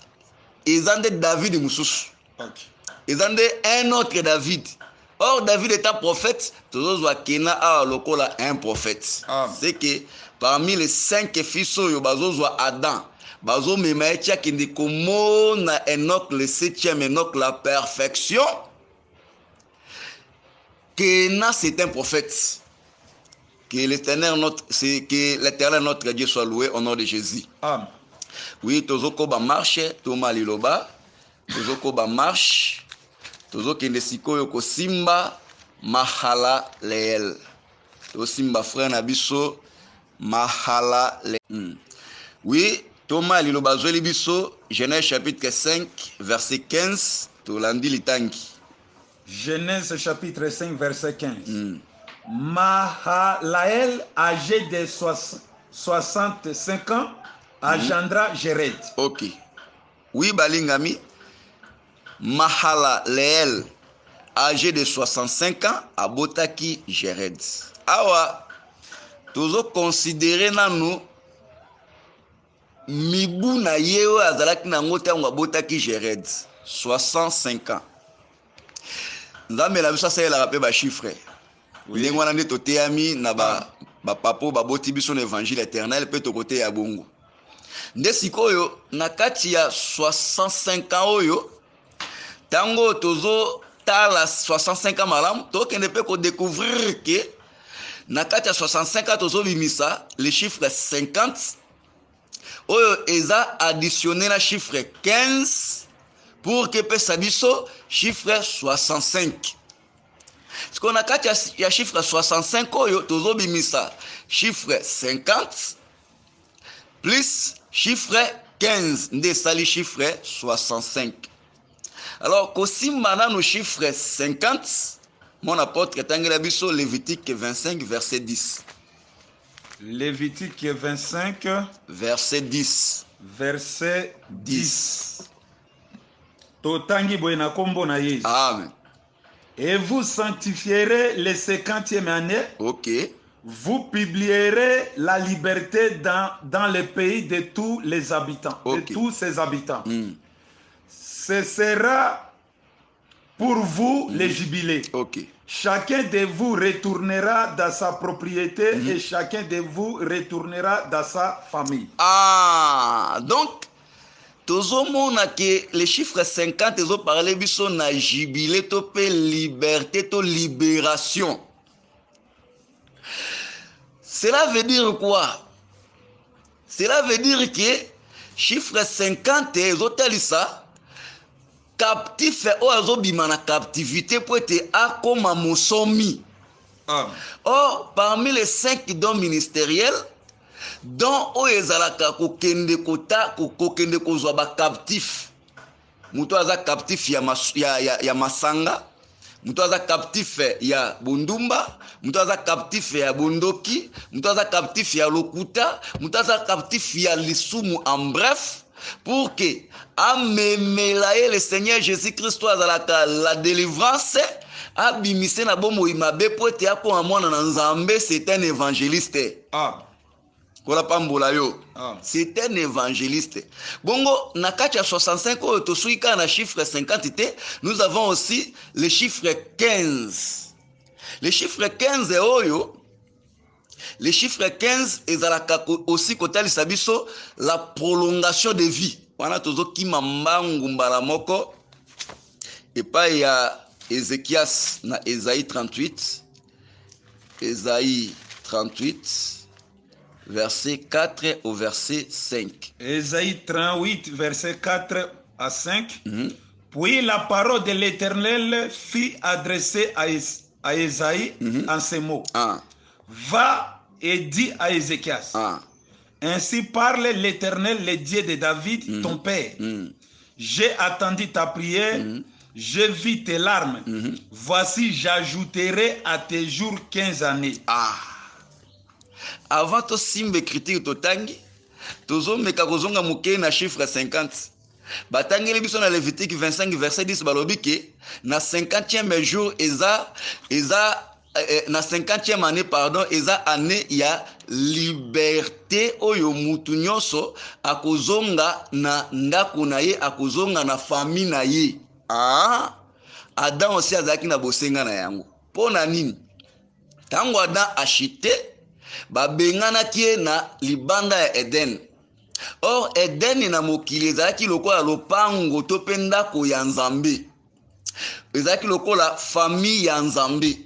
ils ont David Moussous. Ils ont un autre David. Or, David est un prophète, tous les Kena a lokola un prophète. C'est que parmi les 5 fils, il y a Adam. Bazo memaetia kindi komona Enoch le 7e Enoch la perfection. Kena c'est un prophète. Que l'Éternel notre Dieu soit loué au nom de Jésus. Amen. Oui, tozoko ba marche, Thomas Liloba, tozoko ba marche, tozoko kende sikoyo ko simba mahala leel. To simba frère na biso mahala leel. Oui, Thomas Liloba zoli biso, Genèse chapitre 5, verset 15, tolandi litangi. Genèse chapitre 5, verset 15. Mahalael, âgé de 65 ans, engendra Jéred. Ok. Oui, Balingami. Mahalael, âgé de 65 ans, abotaki Jéred. Awa, tozo considéré nanu mibu na yeo azalaki na ngota ngabotaki Jéred. 65 ans. Nzambe la biso sa la rappel ba chiffre. Ndenge wana nde toteyami na bapapo baboti biso na évangile éternel mpe tokote ya bongo. Nde sikoyo na kati ya 65 ans oyo tango tozo tala 65 ans malamu tokende mpe kodécouvrir ke na kati ya 65 ans tozo bimisa le chiffre 50 oyo eza additionné na chiffre 15 pour que pesa biso chiffre 65. Ce qu'on a quand il y a chiffre 65 oyo tozo bimisa chiffre 50 plus chiffre 15 nde sali chiffre 65. Alors kosimba na no chiffre 50 mon apôtre tangela biso Lévitique 25 verset 10. Lévitique 25 verset 10. Verset 10. Totangi boyena kombo na Yesu. Amen. Et vous sanctifierez les 50e année. Ok. Vous publierez la liberté dans le pays de tous les habitants, de tous ses habitants. Ce sera pour vous les jubilés. Ok. Chacun de vous retournera dans sa propriété et chacun de vous retournera dans sa famille. Ah, donc, tozomona que les chiffres 50 ils ont parlé biso na jubilé to pe liberté to libération. Cela veut dire quoi? Cela veut dire que chiffre 50 ezotalisa captif o azobima na captivité pour être akoma mosomi. Or parmi les 5 dons ministériels, dont o ezalaka kokende kota kokende kozwa ba captif. Muto aza captif ya masanga, muto aza captif ya bundumba, muto aza captif ya bondoki, muto aza captif ya lokuta, muto aza captif ya lisumu, en bref, pour que amemelaye le Seigneur Jésus-Christ azalaka la délivrance, abimise na bomo imabe po te akoma mwana na Nzambe, c'est un évangéliste. C'est un évangéliste. Bongo, na kacha 65 oyo tosuika na chiffre 50 te, nous avons aussi le chiffre 15. Le chiffre 15 oyo, le chiffre 15 ezalaka aussi kotalisa biso la prolongation de vie. Wana tozo kima mbangu mbala moko epai ya Ézéchias na Esaïe 38. Esaïe 38. Verset 4 au verset 5. Ésaïe 38, verset 4 à 5. Puis la parole de l'Éternel fut adressée à Ésaïe en ces mots. Va et dis à Ézéchias. Ainsi parle l'Éternel, le Dieu de David, ton père. J'ai attendu ta prière, j'ai vu tes larmes. Voici, j'ajouterai à tes jours 15 années. Avant to simbe critique totangi, tozo meka kozonga muke na chiffre 50. Batangeli biso na Lévitique 25 verset 10 balobi ke na 50e jour na 50e année pardon, eza année ya liberté oyo mutu nyonso akozonga na ndako na ye, akozonga na famille na ye. Adam aussi azaki na bosenga na yango. Pona nini? Tango Adam achité babengana kie na libanda ya Eden. Or Eden na mokili ezalaki lokola lopango to pe ndako ya Nzambe, ezalaki lokola famille ya Nzambe.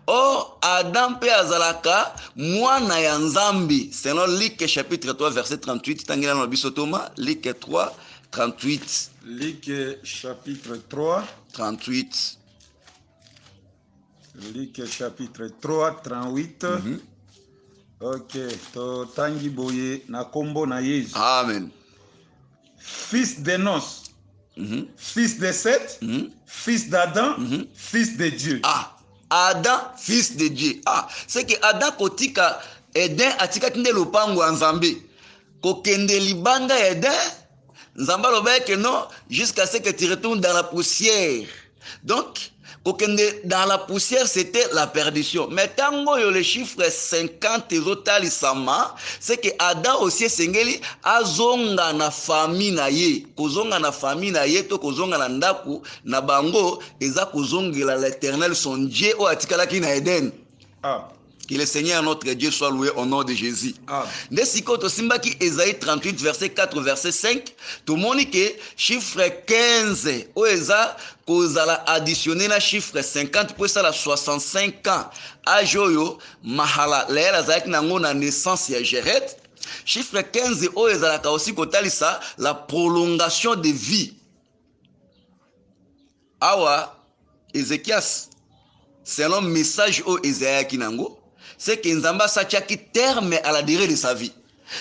Or Adam pe azalaka mwana ya Nzambe, selon Luc chapitre 3 verset 38. Tangela na biso toma Luc 3 38. Luc chapitre 3 38. Luc chapitre 3 38. Ok, to tangi boye na kombo na Yesu. Amen. Fils de Nos, fils de Seth, fils d'Adam, fils de Dieu. Adam, fils de Dieu. C'est que Adam kotika Eden atika kinde lopango ya Nzambe. Kokende libanda Eden, Nzambe loba que non, jusqu'à ce que tu retournes dans la poussière. Donc, dans la poussière, c'était la perdition. Mais tango yo le chiffre 50 ezotalisama, c'est que Adam aussi sengeli azonga na famille na ye. Kozonga na famille na ye to kozonga na ndaku na bango eza kozongela l'Éternel son Dieu o atikalaki na Eden. Que le Seigneur notre Dieu soit loué au nom de Jésus. Ndesiko to simbaki Esaïe 38 verset 4 verset 5, to moni que chiffre 15 o eza kozala additionné na chiffre 50 pour ça la 65 ans. Ajoyo mahala lela zaki nango na naissance ya Jéred. Chiffre 15 o eza la aussi kotalisa la prolongation de vie. Awa Ézéchias selon message au Isaïe kinango, c'est que Nzamba sachaki terme à la durée de sa vie.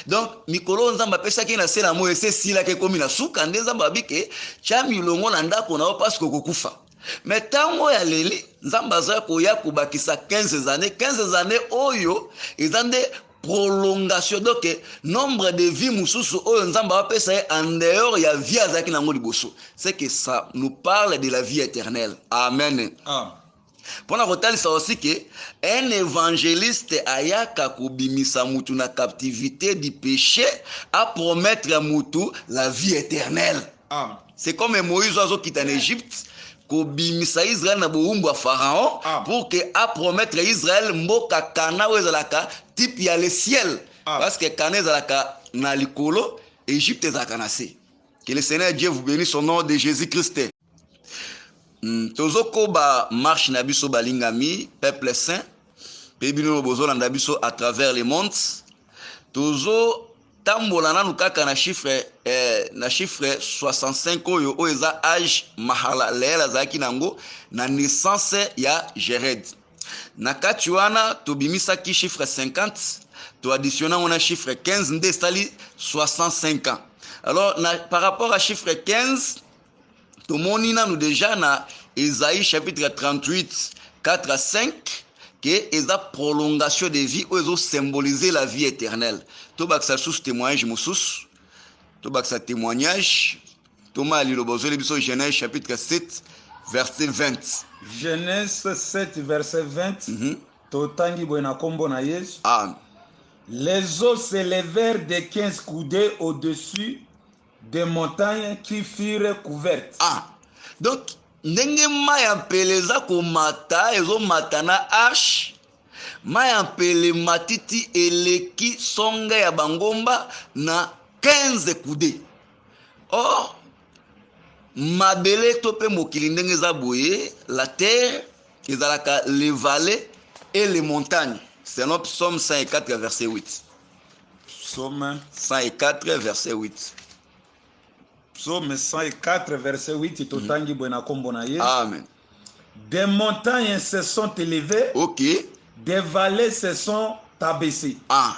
Donc mikolo Nzamba pesa ki na sela mo ese sila ke komi na suka nde Nzamba bike cha milongo na ndako na parce que kokufa. Mais tango ya leli Nzamba za ko ya kubakisa 15 années oyo ezande prolongation. Donc nombre de vie mususu oyo Nzamba pesa en dehors ya vie azaki nango liboso. C'est que ça nous parle de la vie éternelle. Amen. Pour ça aussi que un évangéliste ayaka kubimisa mutu na captivité du péché à promettre à mutu la vie éternelle. C'est comme Moïse ozo quitte en Égypte kubimisa Israël na boumbu Pharaon pour que a promettre Israël mboka kana wezalaka type ya le ciel parce que kana zalaka na likolo Égypte zalaka na se. Que le Seigneur Dieu vous bénisse au nom de Jésus-Christ. Tozoko ba marche na biso balingami peuple saint pe bino bozo landa biso à travers les mondes tozo tambola nanu kaka na chiffre 65 oyo eza âge mahala leel azalaki nango na naissance ya Jared. Na kati wana tobimisaki chiffre 50, to additionna on a chiffre 15 nde sali 65 ans. Alors par rapport à chiffre 15, tomoni nanu déjà na Ésaïe chapitre 38 4 à 5 que eza prolongation de vie ou symboliser la vie éternelle. Tobaksa sous témoignage moussous, tobaksa témoignage, Thomas Lilobozo lebiso Genèse chapitre 7 verset 20. Genèse 7 verset 20. Totangi boina kombo na Yesu. Ah. Les eaux s'élevèrent de 15 coudées au-dessus des montagnes qui furent couvertes. Ah. Donc ndenge maya mpeleza komata ezo matana arche maya mpele matiti eleki songa ya bangomba na 15 coudées. Or mabele to pe mokili ndenge eza boye, la terre ezalaka les vallées et les montagnes selon Psaume 104 verset 8. Psaume 104 verset 8. Psaume 104 verset 8. Totangi boina kombo na Yesu. Amen. Des montagnes se sont élevées. Ok. Des vallées se sont abaissées. Ah.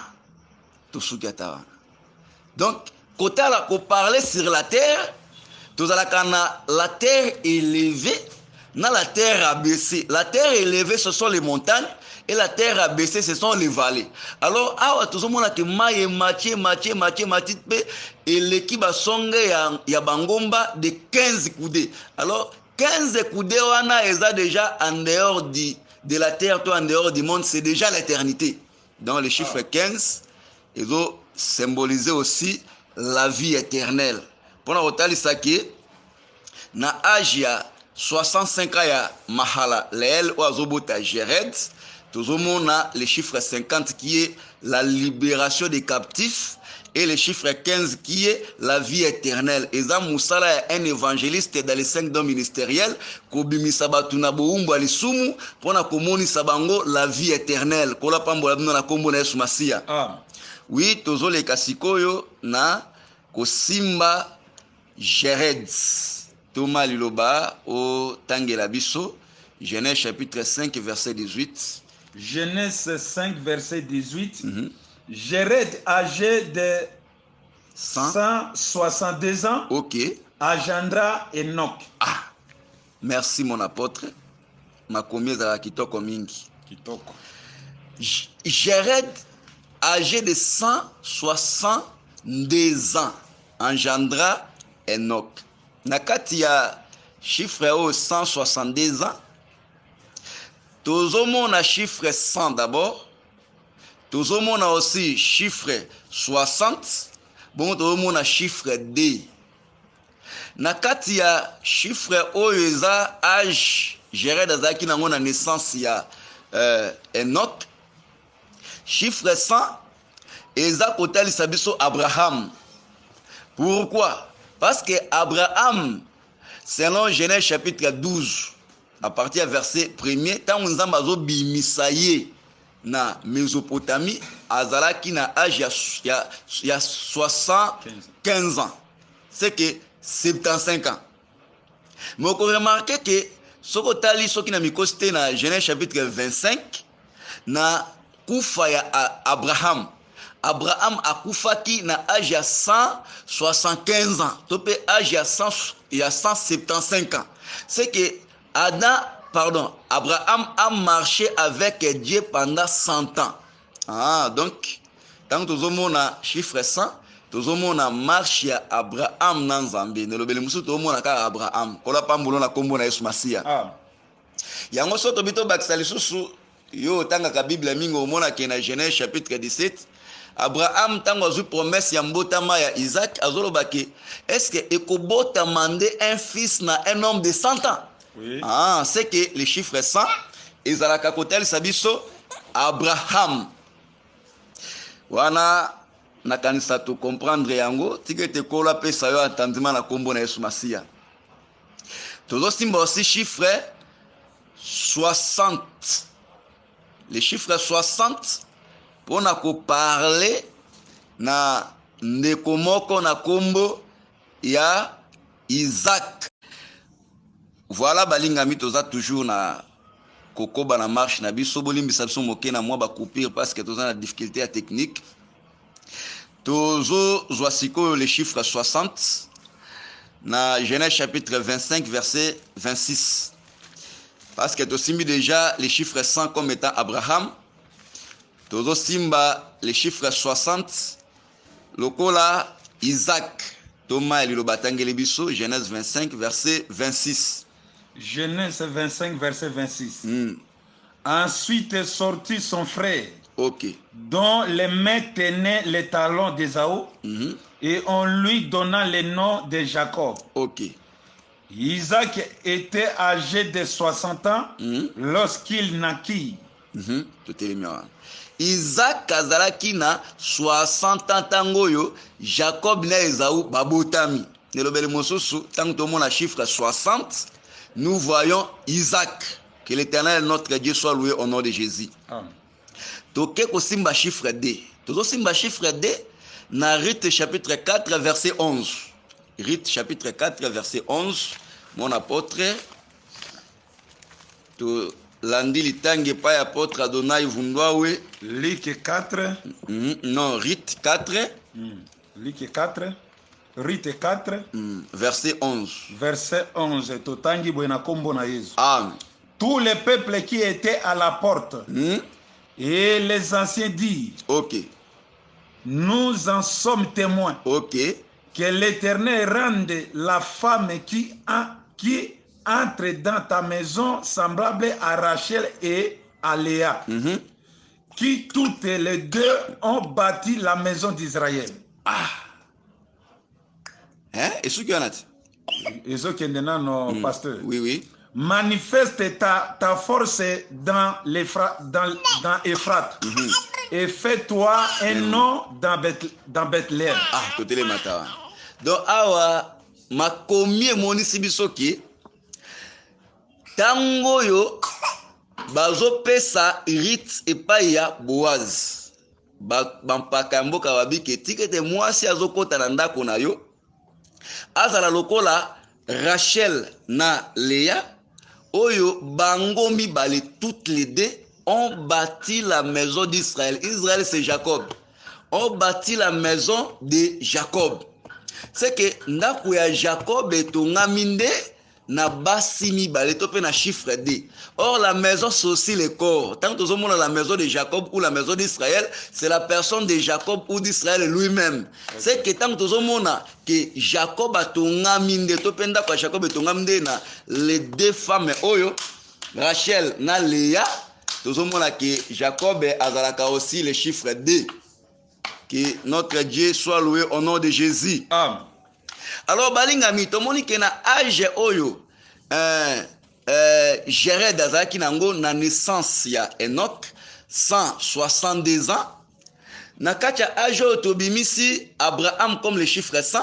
Donc, quand on parle sur la terre, la terre élevée, la terre abaissée. La terre élevée, ce sont les montagnes, et la terre abaissée, ce sont les vallées. Alors, tout le monde a que maïe, mati, et l'équipe a songé ya bangomba de 15 coudées. Alors, 15 coudées, on a déjà en dehors de la terre, en dehors du monde, c'est déjà l'éternité. Dans le chiffre 15, ils ont symbolisé aussi la vie éternelle. Pour la rotali sake, na âge ya 65 ans ya mahala leel ou azobota Jared, tozomona le chiffre 50 qui est la libération des captifs et le chiffre 15 qui est la vie éternelle. Eza musala ya un évangéliste dans les 5 dons ministériels kobimisa batu na boumbu alisumu pona komonisa bango la vie éternelle. Kola pambola bino na kombo na Yesu Masia. Oui, tozoleka sikoyo na kosimba Jared. Thomas Liloba au Tangela Bisso, Genèse chapitre 5 verset 18. Genèse 5 verset 18. Jared âgé de 162 ans. Ok. Engendra Enoch. Ah. Merci mon apôtre. Ma combien za kitoko mingi. Kitoko. Jared âgé de 162 ans engendra Enoch. Nakati ya chiffre au 162 ans. Tozomona chiffre 100 d'abord. Tozomona aussi chiffre 60. Bon, tozomona chiffre 2. Nakati ya chiffre oeza âge Jared azaki nango na naissance ya Enoch. Chiffre 100 eza kotalisa biso Abraham. Pourquoi? Parce que Abraham, selon Genèse chapitre 12, à partir du verset 1er, tant on a bimisaye na Mésopotamie, azalaki na âge ya 75 ans. C'est que 75 ans. Mais on remarque que ce que ce qui na mikoste na Genèse chapitre 25, na kufa ya Abraham. Abraham akufaki na âge ya 175 ans. Topé âge ya 175 ans. C'est que Abraham a marché avec Dieu pendant 100 ans. Ah, donc, tant que nous avons chiffre 100, nous avons marché ya Abraham dans Zambie. Nous avons marché à Abraham. Kola pambulo na kombo na Yesu Masia. Yango soto bito bakisali susu yo tanga ka Bible mingo omona ke na Genèse chapitre 17. Abraham tango azu promesse ya mbotama ya Isaac azoloba ke est-ce que ekobota mandé un fils na un homme de 100 ans? Oui. Ah, c'est que le chiffre 100 ezalaka kotel sabiso Abraham. Wana nakanisa to comprendre yango tike te kola pesa yo entendement na kombo na Yesu Masia. Tozo simba aussi chiffre 60. Le chiffre 60 on a parlé na ndeko moko na kombo ya Isaac. Voilà balingami toza toujours na kokoba na marche na biso bolimbisa biso moke na mwa ba coupure parce que toza na difficulté technique. Tozo zwa sikoyo les chiffres 60 na Genèse chapitre 25 verset 26. Parce que tosimbi déjà les chiffres 100 comme étant Abraham. Tozo simba les chiffres 60 lokola Isaac. Thomas elilo batangeli biso Genèse 25 verset 26. Genèse 25 verset 26. Ensuite sortit son frère. OK. Dont les mains tenaient les talons d'Ésaü, et on lui donna le nom de Jacob. OK. Isaac était âgé de 60 ans lorsqu'il naquit. Isaac azalaki na 60 ans tangoyo, Jacob na Ésaü babotami. Nelobele mosusu tant que mon chiffre 60, nous voyons Isaac. Que l'Éternel notre Dieu soit loué au nom de Jésus. Amen. Toke ko simba chiffre D. Tozo simba chiffre D na Rite chapitre 4 verset 11. Rite chapitre 4 verset 11. Mon apôtre to landi litange pa apôtre Adonai Vundwawe. Luc 4. Non, Rite 4. Luc 4. Rite 4. Verset 11. Verset 11. Totangi bwena kombo na Yesu. Amen. Tous les peuples qui étaient à la porte. Et les anciens disent, OK. Nous en sommes témoins. OK. Que l'Éternel rende la femme qui entre dans ta maison semblable à Rachel et à Léa, qui toutes les deux ont bâti la maison d'Israël. Ah. Hein? Et ce qu'il y en a? Et ce qui est dans pasteur. Oui, oui. Manifeste ta force dans Euphrate et fais-toi un nom dans Bethléem. Ah, côté les matins. Donc, awa makomi monisi bisoki tango yo bazo pesa Rite epai ya Boaz. Bampaka mboka babiki tikete mwasi azokota na ndako na yo. Azala lokola Rachel na Léa. Oyo bango mibale toutes les deux ont bâti la maison d'Israël. Israël c'est Jacob. On bâti la maison de Jacob. C'est que ndako ya Jacob etongaminde na basi mibale to pe na chiffre D. Or la maison c'est aussi le corps. Tant que nous la maison de Jacob ou la maison d'Israël, c'est la personne de Jacob ou d'Israël lui-même. C'est que tant que nous que Jacob a tongaminde to pe ndako Jacob etongaminde na les deux femmes oyo Rachel na Léa, tozomona que Jacob azalaka aussi le chiffre D. Que notre Dieu soit loué au nom de Jésus. Amen. Alors balingami tomoni ke na âge oyo Jéred azalaki nango na naissance ya Enoch 162 ans. Na kati ya âge oyo tobimisi Abraham comme le chiffre 100,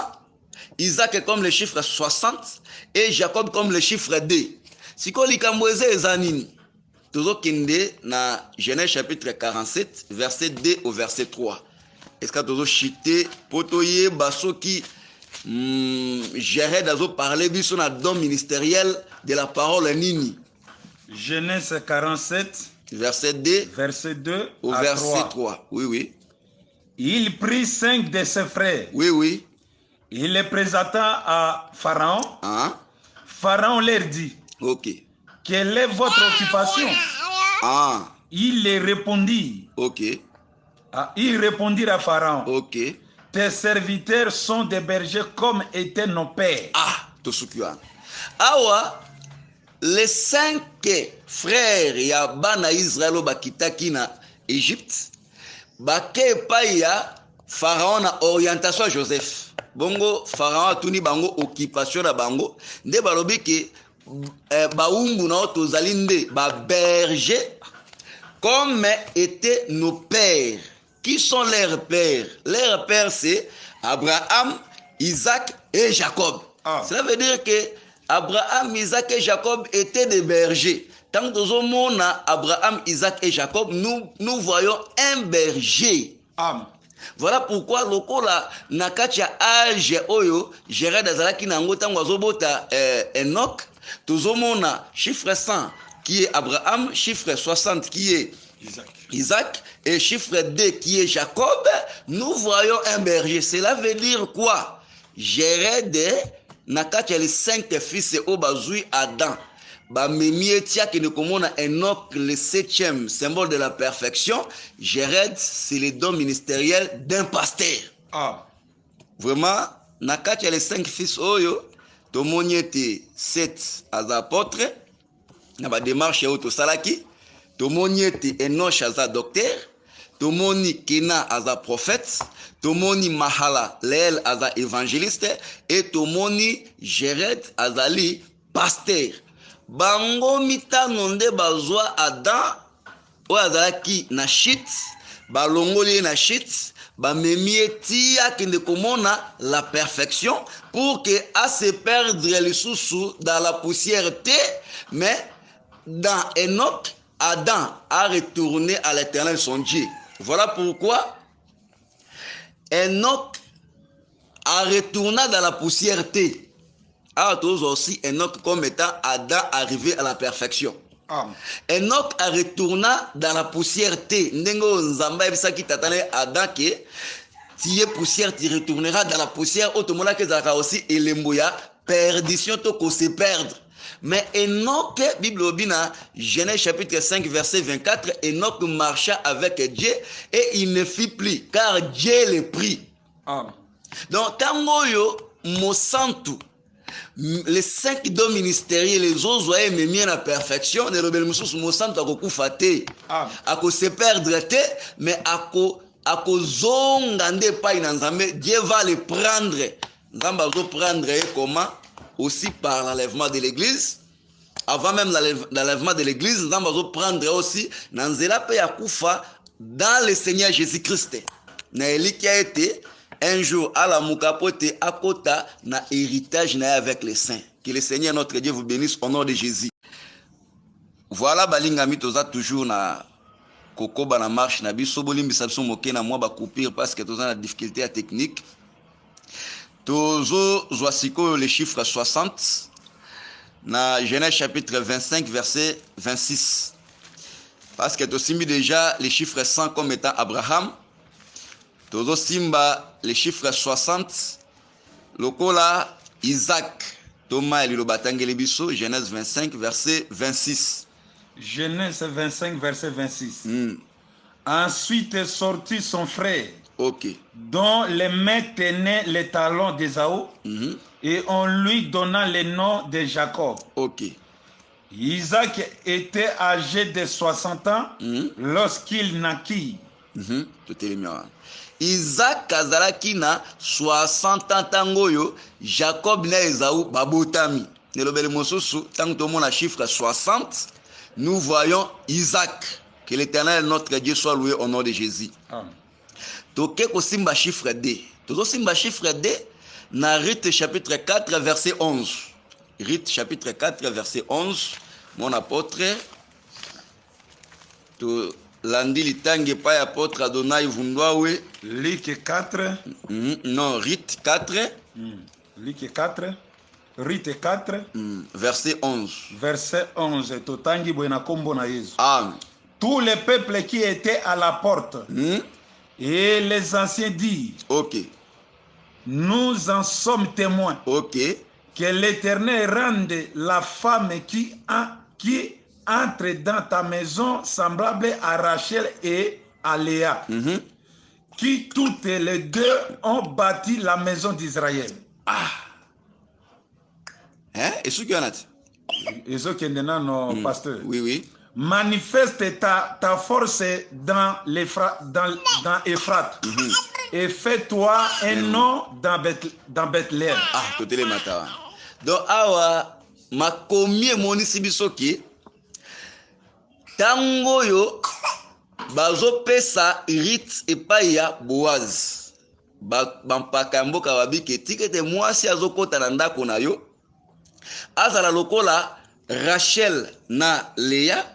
Isaac comme le chiffre 60 et Jacob comme le chiffre 2. Siko likambo eza nini? Tozokende na Genèse chapitre 47 verset 2 au verset 3. Est-ce que tozo chité potoye basoki Jéred azo parler biso na don ministériel de la parole nini? Genèse 47 verset 2 au verset 3. Oui, oui. Il prit 5 de ses frères. Oui, oui. Il les présenta à Pharaon. Hein? Pharaon leur dit, OK. Quelle est votre occupation? Ah. Il les répondit. OK. Ils répondirent à Pharaon. OK. Tes serviteurs sont des bergers comme étaient nos pères. Ah, tosukiwa. Awa, les 5 frères ya bana Israël bakitaki na Égypte, bake pa ya Pharaon na orientation à Joseph. Bongo Pharaon atuni bango occupation na bango, nde balobi ke baumbu na tozali nde ba berger comme étaient nos pères. Qui sont leurs pères? Leurs pères, c'est Abraham, Isaac et Jacob. Ah. Cela veut dire que Abraham, Isaac et Jacob étaient des bergers. Tant que nous Abraham, Isaac et Jacob, nous voyons un berger. Ah. Voilà pourquoi lokola nakati ya age oyo Jared azalaki nango tango azobota Enoch, tozomona chiffre 100 qui est Abraham, chiffre 60 qui est Isaac et chiffre 2 qui est Jacob. Nous voyons un berger. Cela veut dire quoi? Jared nakati ya les 5 fils au bazui Adam. Bamemietia qui ne commande Enoch le 7e symbole de la perfection. Jared, c'est le don ministériel d'un pasteur. Ah. Vraiment, nakati ya les 5 fils oyo, tomoni ete 7 as apôtres, na ba démarche ya auto salaki, tomoni ete Enoch as docteur, tomoni Kena as prophète, tomoni Mahala Leel as évangéliste et tomoni Jared azali pasteur. Bango mitano nde bazwa Adam oyo azalaki na shit, balongoli na shit, bamemi eti akende komona la perfection pour que à se perdre lisusu dans la poussière te, mais dans Enoch, Adam a retourné à l'Éternel son Dieu. Voilà pourquoi Enoch a retourné dans la poussière te. Alors, tous aussi, Enoch comme étant Adam arrivé à la perfection. Enoch a retourné dans la poussière. Nengo Nzamba ebisaki tatane Adam que tu es poussière, tu retourneras dans la poussière. Autrement que ça aussi elemboya perdition to ko se perdre. Mais Enoch, Bible obina, Genèse chapitre 5 verset 24, Enoch marcha avec Dieu et il ne fit plus car Dieu le prit. Donc tango yo mosantu les 5 dons ministériels, les autres voyaient même la perfection, les rebelles mususu mosantu akokufa te, ako se perdre te, mais ako zonga nde pai na Nzambe, Dieu va le prendre. Nzambe va prendre comment? Aussi par l'enlèvement de l'église. Avant même l'enlèvement de l'église, Nzambe va prendre aussi na nzela pe ya kufa dans le Seigneur Jésus-Christ. Na eli qui a été un jour à la Mukapote à Kota na héritage na avec les saints. Que le Seigneur notre Dieu vous bénisse au nom de Jésus. Voilà balingami toza toujours na kokoba na marche na biso bolimbisa biso moke na mwa ba coupure parce que toza na difficulté technique. Tozo zoasiko le chiffre 60 na Genèse chapitre 25 verset 26. Parce que tosimbi déjà les chiffres 100 comme étant Abraham. Tozo simba les chiffres 60 lokola Isaac Thomas et Lilobatangele biso Genèse 25 verset 26. Genèse 25 verset 26. Ensuite sortit son frère, dont les mains tenaient les talons d'Ésaü, et on lui donna le nom de Jacob. Isaac était âgé de 60 ans lorsqu'il naquit. Isaac azalaki na 60 ans tangoyo, Jacob na Esaü babotami. Nelobele mosusu tango tomona chiffre 60, nous voyons Isaac. Que l'Éternel notre Dieu soit loué au nom de Jésus. Toke ko simba chiffre 2. Tozo simba chiffre 2 na Rite chapitre 4 verset 11. Rite chapitre 4 verset 11. Mon apôtre to Landi litange pa apôtre Adonai Vundwawe. Lique 4. Non, Rite 4. Lique 4. Rite 4. Verset 11. Verset 11. Totangi buena kombo na Yesu. Amen. Tous les peuples qui étaient à la porte et les anciens dirent, nous en sommes témoins, que l'Éternel rende la femme qui entre dans ta maison semblable à Rachel et à Léa, qui toutes les deux ont bâti la maison d'Israël. Et ce qu'il y en a? Et ce qu'il y en a, non, pasteur. Oui. Manifeste ta force dans Ephrate et fais-toi un nom dans Bethléem. Donc, awa makomi monisi bisoki tango yo bazo pesa Rite epai ya Boaz. Bampaka mboka babiki tikete mwasi azokota na ndako na yo. Azala lokola Rachel na Léa.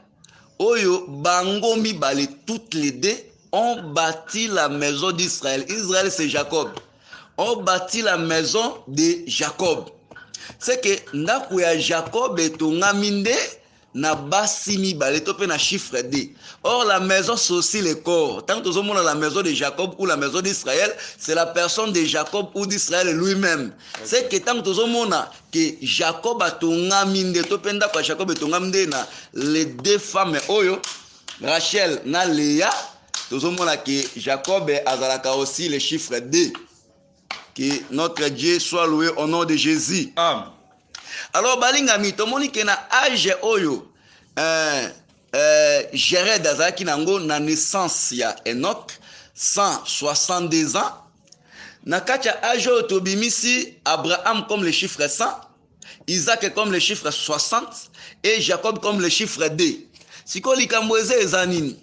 Oyo bango mibale toutes les deux on bâtit la maison d'Israël. Israël, c'est Jacob. On bâtit la maison de Jacob. C'est que ndaku ya Jacob etongaminde na basi mibale to pe na chiffre 2. Or la maison c'est aussi le corps. Tant que nous sommes dans la maison de Jacob ou la maison d'Israël, c'est la personne de Jacob ou d'Israël lui-même. C'est que tant que nous sommes que Jacob atongaminde to pe ndaku ya Jacob etongaminde na les deux femmes oyo Rachel na Léa, nous sommes que Jacob azalaka aussi le chiffre 2. Que notre Dieu soit loué au nom de Jésus. Amen. Alors, balingami, to moni ke na âge oyo, Jéred azalaki nango na naissance ya Enoch, 162 ans. Na kati ya âge oyo tobimisi Abraham comme le chiffre 100, Isaac comme le chiffre 60 et Jacob comme le chiffre 2. Siko likambo eza nini?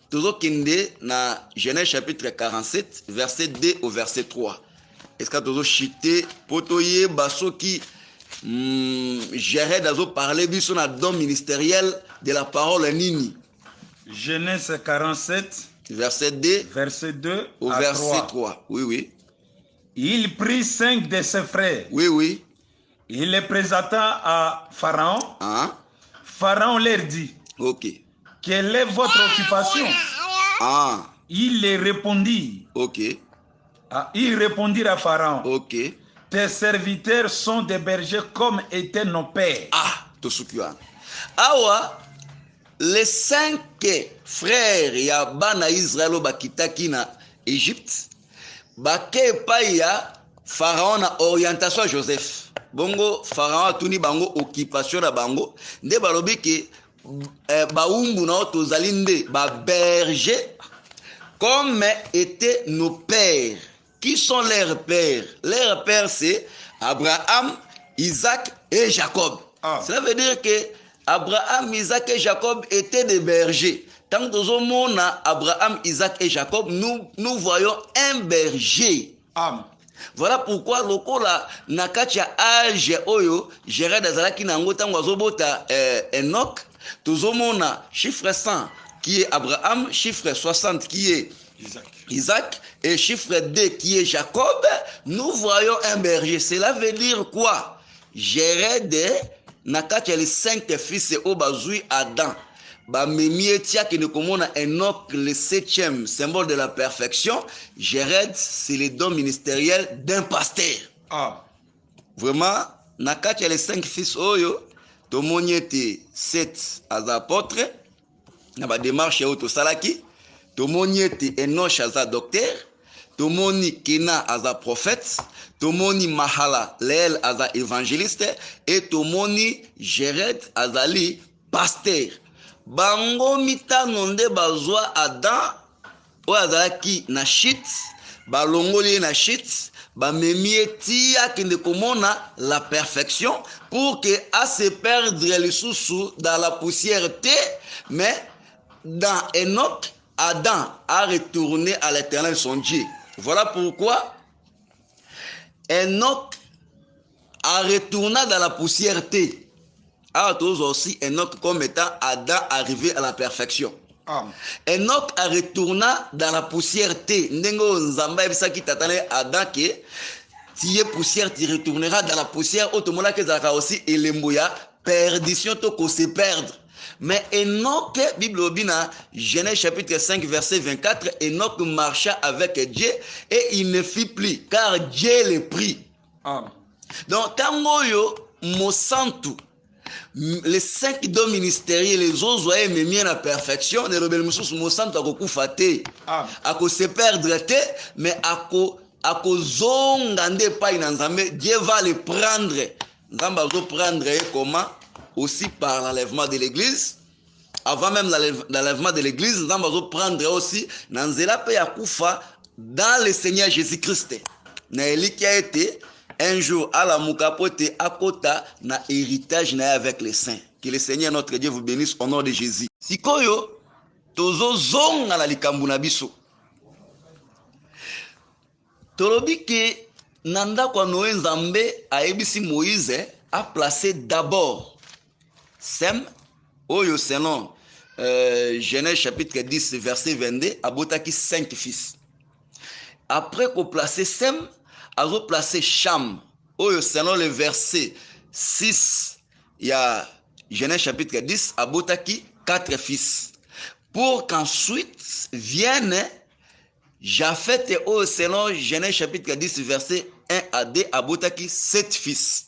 Tozo kende na Genèse chapitre 47, verset 2 au verset 3. Est-ce que tu as chité potoye basoki Jéred a parlé de son don ministériel de la parole nini? Genèse 47 verset 2 au verset 3. Oui, oui. Il prit 5 de ses frères. Oui, oui. Il les présenta à Pharaon. Hein? Pharaon leur dit: OK. Quelle est votre occupation? Ah. Il les répondit. OK. Ils répondirent à Pharaon: OK. Tes serviteurs sont des bergers comme étaient nos pères. Ah, Tosukuan. Awa, les 5 frères ya bana Israël bakitaki na Égypte, bake pa ya Pharaon na orientation Joseph. Bongo Pharaon tuni bango occupation na bango, nde balobi ke baumbu na tozali nde ba berger comme étaient nos pères. Qui sont leurs pères? Leurs pères, c'est Abraham, Isaac et Jacob. Ah. Cela veut dire que Abraham, Isaac et Jacob étaient des bergers. Tant que nous avons Abraham, Isaac et Jacob, nous voyons un berger. Ah. Voilà pourquoi lokola nakatia âge oyo Jéred azalaki nango tango azobota Enoch, tozomona chiffre 100 qui est Abraham, chiffre 60 qui est Isaac et chiffre 2 qui est Jacob, nous voyons un berger. Cela veut dire quoi? Jéred nakatia les 5 fils au bazui Adam. Ba memietia qui ne commande Enoch le 7e symbole de la perfection. Jéred, c'est le don ministériel d'un pasteur. Ah. Vraiment, nakatia les 5 fils oyo, tomoniete 7 as apôtres, na ba démarche auto salaki, tomoniete Enoch as docteur, tomoni Kena as prophète, tomoni Mahala Leel as évangéliste et tomoni Jéred azali pasteur. Bango mitano nde bazwa Adam o azalaki na shit, balongoli na shit, bamemi etia kende komona la perfection pour que à se perdre les sous dans la poussière té, mais dans Enoch, Adam a retourné à l'Éternel son Dieu. Voilà pourquoi Enoch a retourné dans la poussière té. Ah, tous aussi Enoch comme étant Adam arrivé à la perfection. Enoch a retourné dans la poussière té. Ndengo nzamba ebisaki tatane Adam que tu es poussière, tu retourneras dans la poussière. Automona que zaka aussi elemboya perdition to ko se perdre. Mais Enoch, Bible obina, Genèse chapitre 5 verset 24, Enoch marcha avec Dieu et il ne fit plus car Dieu le prit. Donc tango yo mosantu les 5 dons ministériels, les autres voyaient même à la perfection, les rebelles musus mosantu a kokufate, a ko se perdre te, mais a ko zongande pa inanzame, Dieu va le prendre. Nzamba zo prendre comment? Aussi par l'enlèvement de l'église. Avant même l'enlèvement de l'église, Nzamba zo prendre aussi nanzela pe ya kufa dans le Seigneur Jésus-Christ. Na eli qui a été un jour à la Mukapote à Kota na héritage na avec les saints. Que le Seigneur notre Dieu vous bénisse au nom de Jésus. Sikoyo tozo zonga la likambu na biso. Tolobi ke nanda kwa Noé Nzambe a ebisi Moïse a placé d'abord Sem oyo selon Genèse chapitre 10 verset 22 abotaki 5 fils. Après qu'on place Sem, azo placé Cham. Selon le verset 6, il y a Genèse chapitre 10 abotaki 4 fils. Pour qu'ensuite vienne Japheth et selon Genèse chapitre 10 verset 1 à 2 abotaki 7 fils.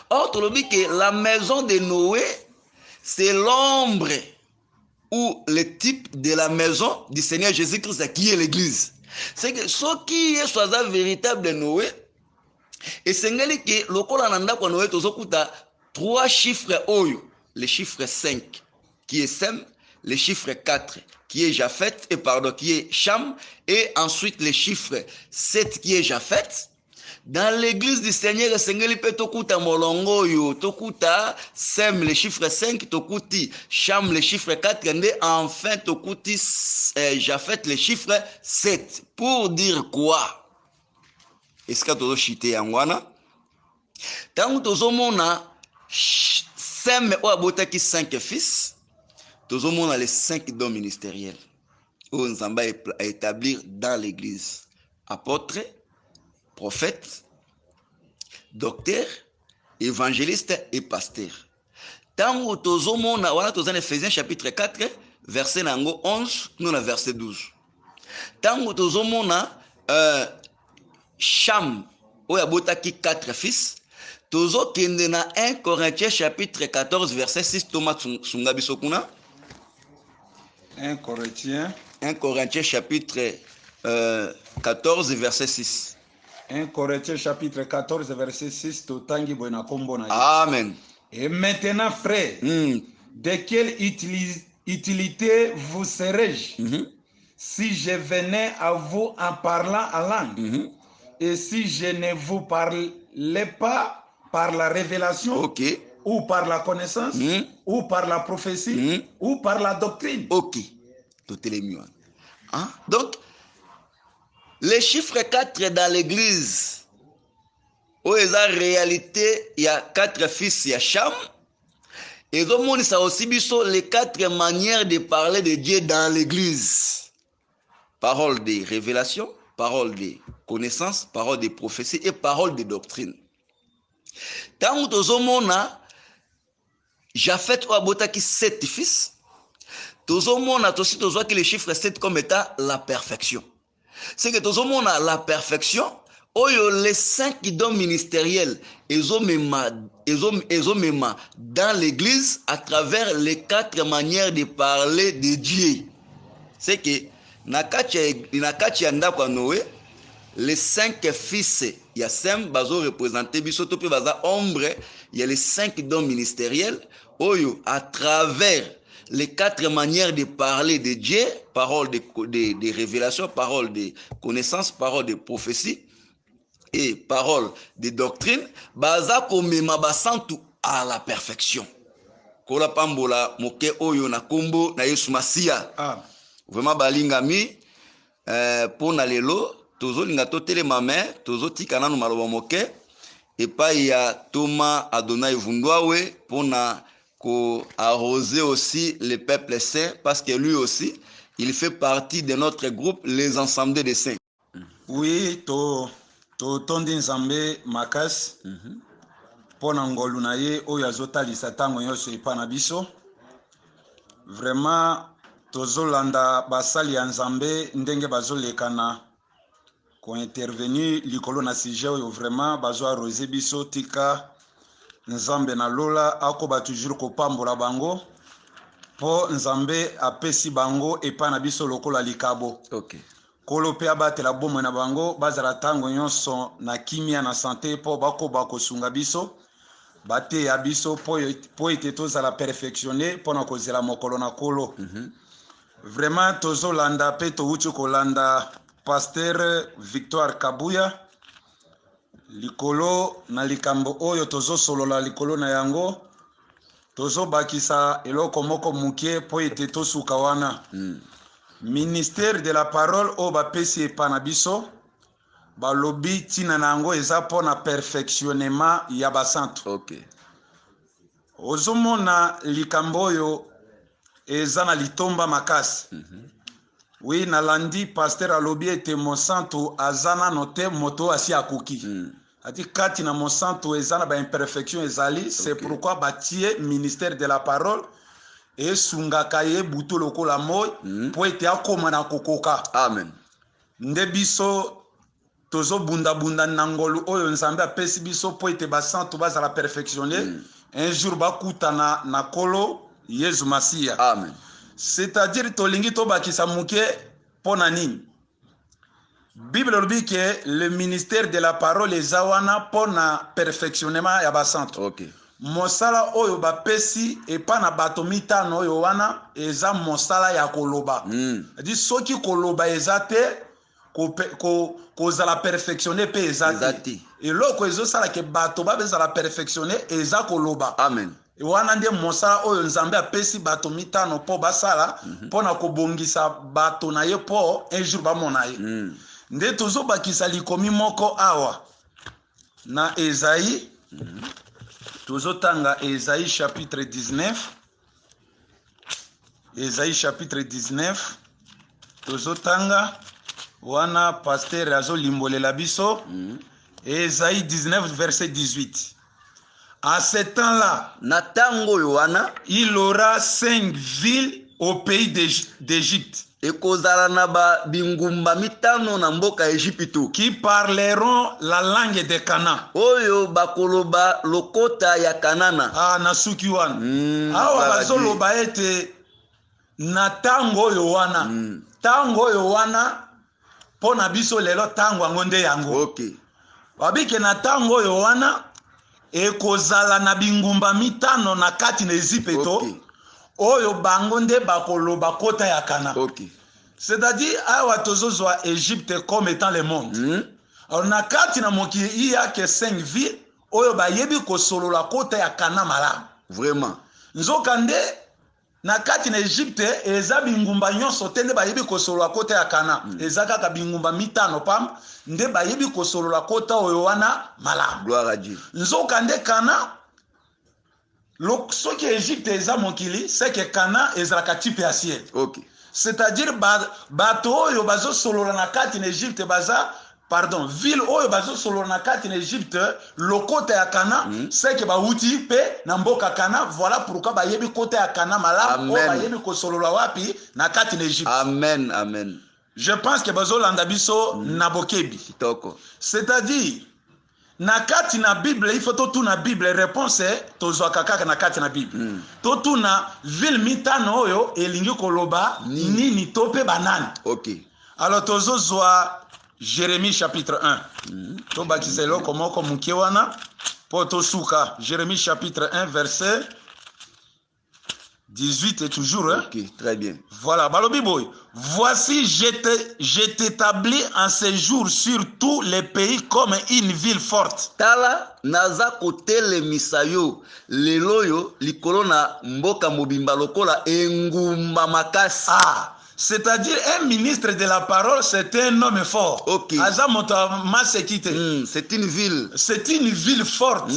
Or, tu dis que la maison de Noé, c'est l'ombre ou le type de la maison du Seigneur Jésus-Christ qui est l'église. C'est que ce qui est soit véritable de Noé, et c'est que le col en anda Noé, tu as 3 chiffres oyo, le chiffre 5 qui est Sem, le chiffre 4 qui est Japheth, qui est Cham, et ensuite le chiffre 7 qui est Japheth. Dans l'église du Seigneur, le Seigneur peut tokuta molongo yo, tokuta Sem le chiffre 5, tokuti Cham le chiffre 4, et enfin tokuti Japheth le chiffre 7. Pour dire quoi? Est-ce que tu as chité en wana? Tant que tu as Sem ou abotaki 5 fils, tu as les 5 dons ministériels. Où nous allons établir dans l'église. Apôtre, prophète, docteur, évangéliste et pasteur. Tant que tu as Ephésiens chapitre 4, verset 11, nous avons verset 12. Tant que tu as Cham, où il y a 4 fils, tu as 1 Corinthiens chapitre 14, verset 6, Thomas Sungabisokuna. 1 Corinthiens chapitre 14, verset 6. 1 Corinthiens chapitre 14 verset 6 Amen. Et maintenant frère, de quelle utilité vous serais-je si je venais à vous en parlant en langue et si je ne vous parlais pas par la révélation ou par la connaissance ou par la prophétie ou par la doctrine? Ok, tout est mieux. Donc les chiffres 4 dans l'église, où il y a réalité, il y a 4 fils, il y a Cham. Et donc, ça aussi les 4 manières de parler de Dieu dans l'église. Parole de révélation, parole de connaissance, parole de prophétie et parole de doctrine. Tant que tu as Japheth ou abotaki 7 fils, tu as que le chiffre 7 comme étant la perfection. C'est que tout le monde a la perfection. Les 5 dons ministériels, ils ont même dans l'église à travers les 4 manières de parler de Dieu. C'est que Nakati anda kwa Noé, les 5 fils, il y a 5 bazo représentés, bisoto pe baza ombre, il y a les 5 dons ministériels, à travers les 4 manières de parler de Dieu, parole de révélation, parole de connaissance, parole de prophétie et parole de doctrine, baza komema basantu à la perfection. Kola pambola moke oyo na kombo na Yesu Masia. Vraiment balingami pour na lelo tozo linga totele mame tozo tikana no maloba moke et pas il y a Thomas Adonai Vundwawe pour na arroser aussi le peuple saint parce que lui aussi il fait partie de notre groupe les ensembles des saints. Oui, to tondi nzambe makas pona ngolu na ye oyo azotalisa tango nyonso epa na biso. Vraiment tozolanda basali ya nzambe ndenge bazolekana ko intervenir likolo na sujet oyo vraiment bazo arroser biso tika nzambe na lola akoba toujours kopambola bango po nzambe apesi bango epa na biso lokola likabo. Kolo pe abatela bomwe na bango bazala tango nyonso na kimia na santé po bakoba kosunga biso bate ya biso po ete tozala perfectionné po na kozela mokolo na kolo. Vraiment tozolanda pe touti kolanda Pasteur Victoire Kabuya likolo na likambo oyo tozosolola likolo na yango tozobakisa eloko moko mukie po ete tosuka wana. Ministère de la parole o bapesi epa na biso balobi tina na yango eza pona perfectionnement ya basantu. Ozomona likambo oyo eza na litomba makasi. Oui, nalandi pasteur alobi ete Monsanto azana note moto asi akoki. Ati kati na Monsanto ezana ba imperfection ezali, c'est pourquoi batie ministère de la parole et sungaka ye buto lokola moy po ete akoma na kokoka. Amen. Nde biso tozo bunda bunda nangolu oyo nzambe apesi biso po ete basanto bazala perfectionner. Un jour bakutana na kolo Yesu Masia. Amen. C'est-à-dire tolingi to bakisa muke pona nini. Bible dit que le ministère de la parole ezawana pona perfectionnement ya basanto. OK. Mosala oyo bapesi epa na bato mitano oyo wana eza mosala ya koloba. Dit soki koloba ezate kozala perfectionner pe ezate. Eloko ezosala ke bato babezala perfectionner eza koloba. Amen. Wana nde mosala oyo nzambe apesi bato mitano po basala pona kobongisa bato na ye po un jour bamona ye. Nde tozobakisa likomi moko awa na Esaïe. Tozotanga Esaïe chapitre 19. Esaïe chapitre 19. Tozotanga wana pasteur azo limbolela biso. Esaïe 19 verset 18. À ce temps-là, Natango Yohana, il aura 5 villes au pays d'Égypte. Ekozala na ba bingumba mitano na mboka Egypte qui parleront la langue de Cana. Oyo bakoloba lokota ya Kanana. Ah, nasuki wana. Awa bazoloba ete na tango Yohana. Tango Yohana pona biso lelo tango ngonde yango. OK. Babike na tango Yohana ekozala na bingumba mitano na kati na Égypte. OK. Oyo bango nde bakoloba kota ya Kana. OK. C'est-à-dire awa tozozwa Égypte comme étant le monde. Alors na kati na mokili il y a que 5 villes oyo bayebi kosolola kota ya Kana malamu. Vraiment. Nzoka nde na kati na Égypte eza bingumba nyonso te nde bayebi kosolola kota ya Kana. Eza kaka bingumba mitano pam nde bayebi kosolola kota oyo wana malamu. Gloire à Dieu. Nzoka nde Kana ce qui est Égypte eza mokili, c'est que Kana ezalaka type ya ciel. OK. C'est-à-dire bato oyo bazo solola na kati na Égypte baza pardon, ville oyo bazo solola na kati na Égypte lokota ya Kana, c'est que bauti pe na mboka Kana, voilà pourquoi bayebi kota ya Kana malamu o bayebi ko solola wapi na kati na Égypte. Amen, amen. Je pense que bazo landa biso na bokebi. Kitoko. C'est-à-dire na kati na Bible il faut tout na Bible réponse tozwaka kaka na kati na Bible. Tout na ville mitano oyo elingi koloba nini tope banani. OK. Alors tozozwa Jérémie chapitre 1. To bakiselo komoko mukie wana po tosuka Jérémie chapitre 1 verset 18 et toujours. OK, très bien. Voilà, balobi boy. Voici, je t'établis en séjour sur tous les pays comme une ville forte. Tala naza kotele misayo leloyo likolo na mboka mobimba lokola engumba makasi. Ah, c'est-à-dire un ministre de la parole, c'est un homme fort. OK. C'est une ville forte.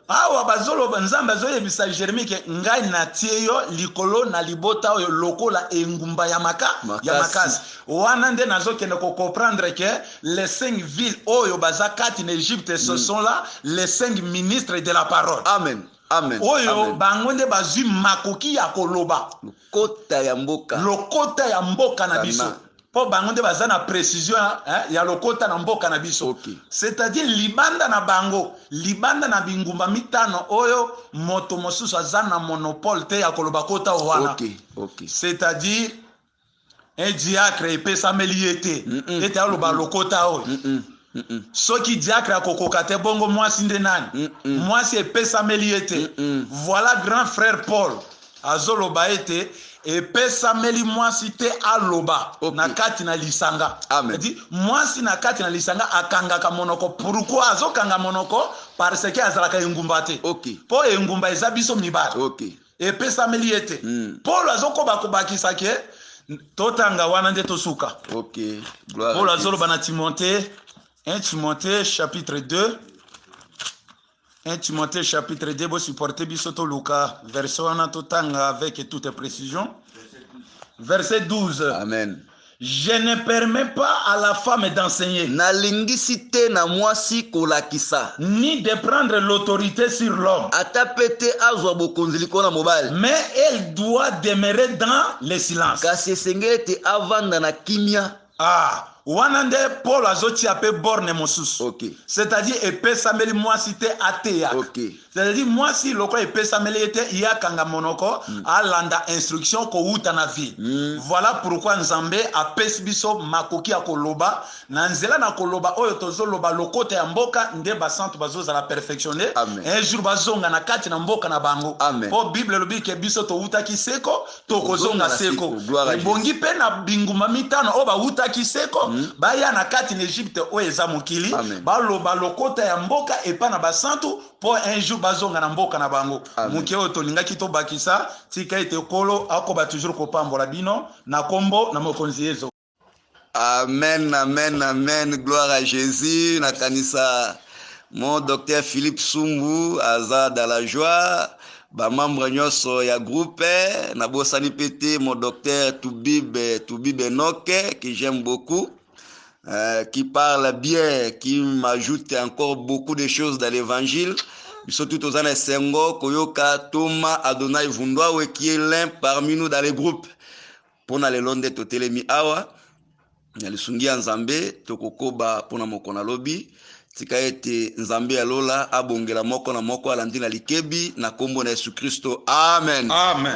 Awa bazolo nzambe azoyebisa Jérémie ke ngai natie yo likolo na libota oyo lokola engumba ya makasi. Wana nde nazokende ko comprendre que les 5 villes oyo bazakati en Égypte ce sont là les 5 ministres de la parole. Amen. Amen. Oyo bango nde bazwi makoki ya koloba. Lokota ya mboka na biso. Po bango nde baza na précision ya lokota na mboka na biso. Okay. C'est-à-dire libanda na bango, libanda na bingumba mitano oyo moto mosusu aza na monopole te ya koloba kota wana. OK, OK. C'est-à-dire un diacre epesameli ete ete aloba lokota oyo. Soki diacre akokoka te bongo mwasi nde nani? Mwasi epesameli ete. Voilà grand frère Paul azoloba ete epesameli mwasi te aloba na kati na lisanga. Amen. Dit mwasi na kati na lisanga akangaka monoko. Pourquoi azokanga monoko? Parce que azalaka engumba te. OK. Po engumba eza biso mibala. OK. Epesameli ete. Paul azokoba kobakisa ke totanga wana nde tosuka. OK. Gloire. Paul azoloba na Timothée 1 Timothée chapitre 2. 1 Timothée chapitre 2, vous supportez bisoto Luca, verset wana totanga avec toute précision. Verset 12. Amen. Je ne permets pas à la femme d'enseigner, Nalingisi te na mwasi kolakisa, ni de prendre l'autorité sur l'homme, ata pete azwa bokonzi likolo na mobali, mais elle doit demeurer dans le silence. kasi esengeli te avanda na kimia. Ah, wana nde Paul azoti ape borne mosusu. Ok. C'est-à-dire epesameli mwasi te ateya. Ok. C'est-à-dire mwasi loko epesameli ete yakanga monoko alanda instruction ko uta na vie. Voilà pourquoi Nzambe apesi biso makoki ya koloba na nzela na koloba oyo tozoloba lokote ya mboka nde basantu bazozala perfectionner. Un jour bazonga na kati na mboka na bango. Amen. Po Bible lobi ke biso to uta kiseko to kozonga seko. Bongi pe na binguma mitano o ba uta kiseko baya na kati na Egypte oyo eza mokili baloba lokota ya mboka epa na basantu po un jour bazonga na mboka na bango. Muke oyo tolingaki tobakisa tika ete kolo akoba toujours kopambola bino na kombo na mokonzi Yesu. Amen, amen, amen. Gloire à Jésus. Nakanisa mon docteur Philippe Sumbu aza dans la joie. Ba membre nyonso ya groupe na bosani pété mon docteur Toubib Enoke que j'aime beaucoup, qui parle bien, qui m'ajoute encore beaucoup de choses dans l'évangile. Surtout aux années Sengo Koyoka Thomas Adonai Vundwawe qui est l'un parmi nous dans les groupes. Pona le londe totelemi awa nalisungia Nzambe tokokoba pona mokona lobi tika ete Nzambe alola abongela moko na moko alandi na likebi na kombo na Yesu Kristo. Amen. Amen.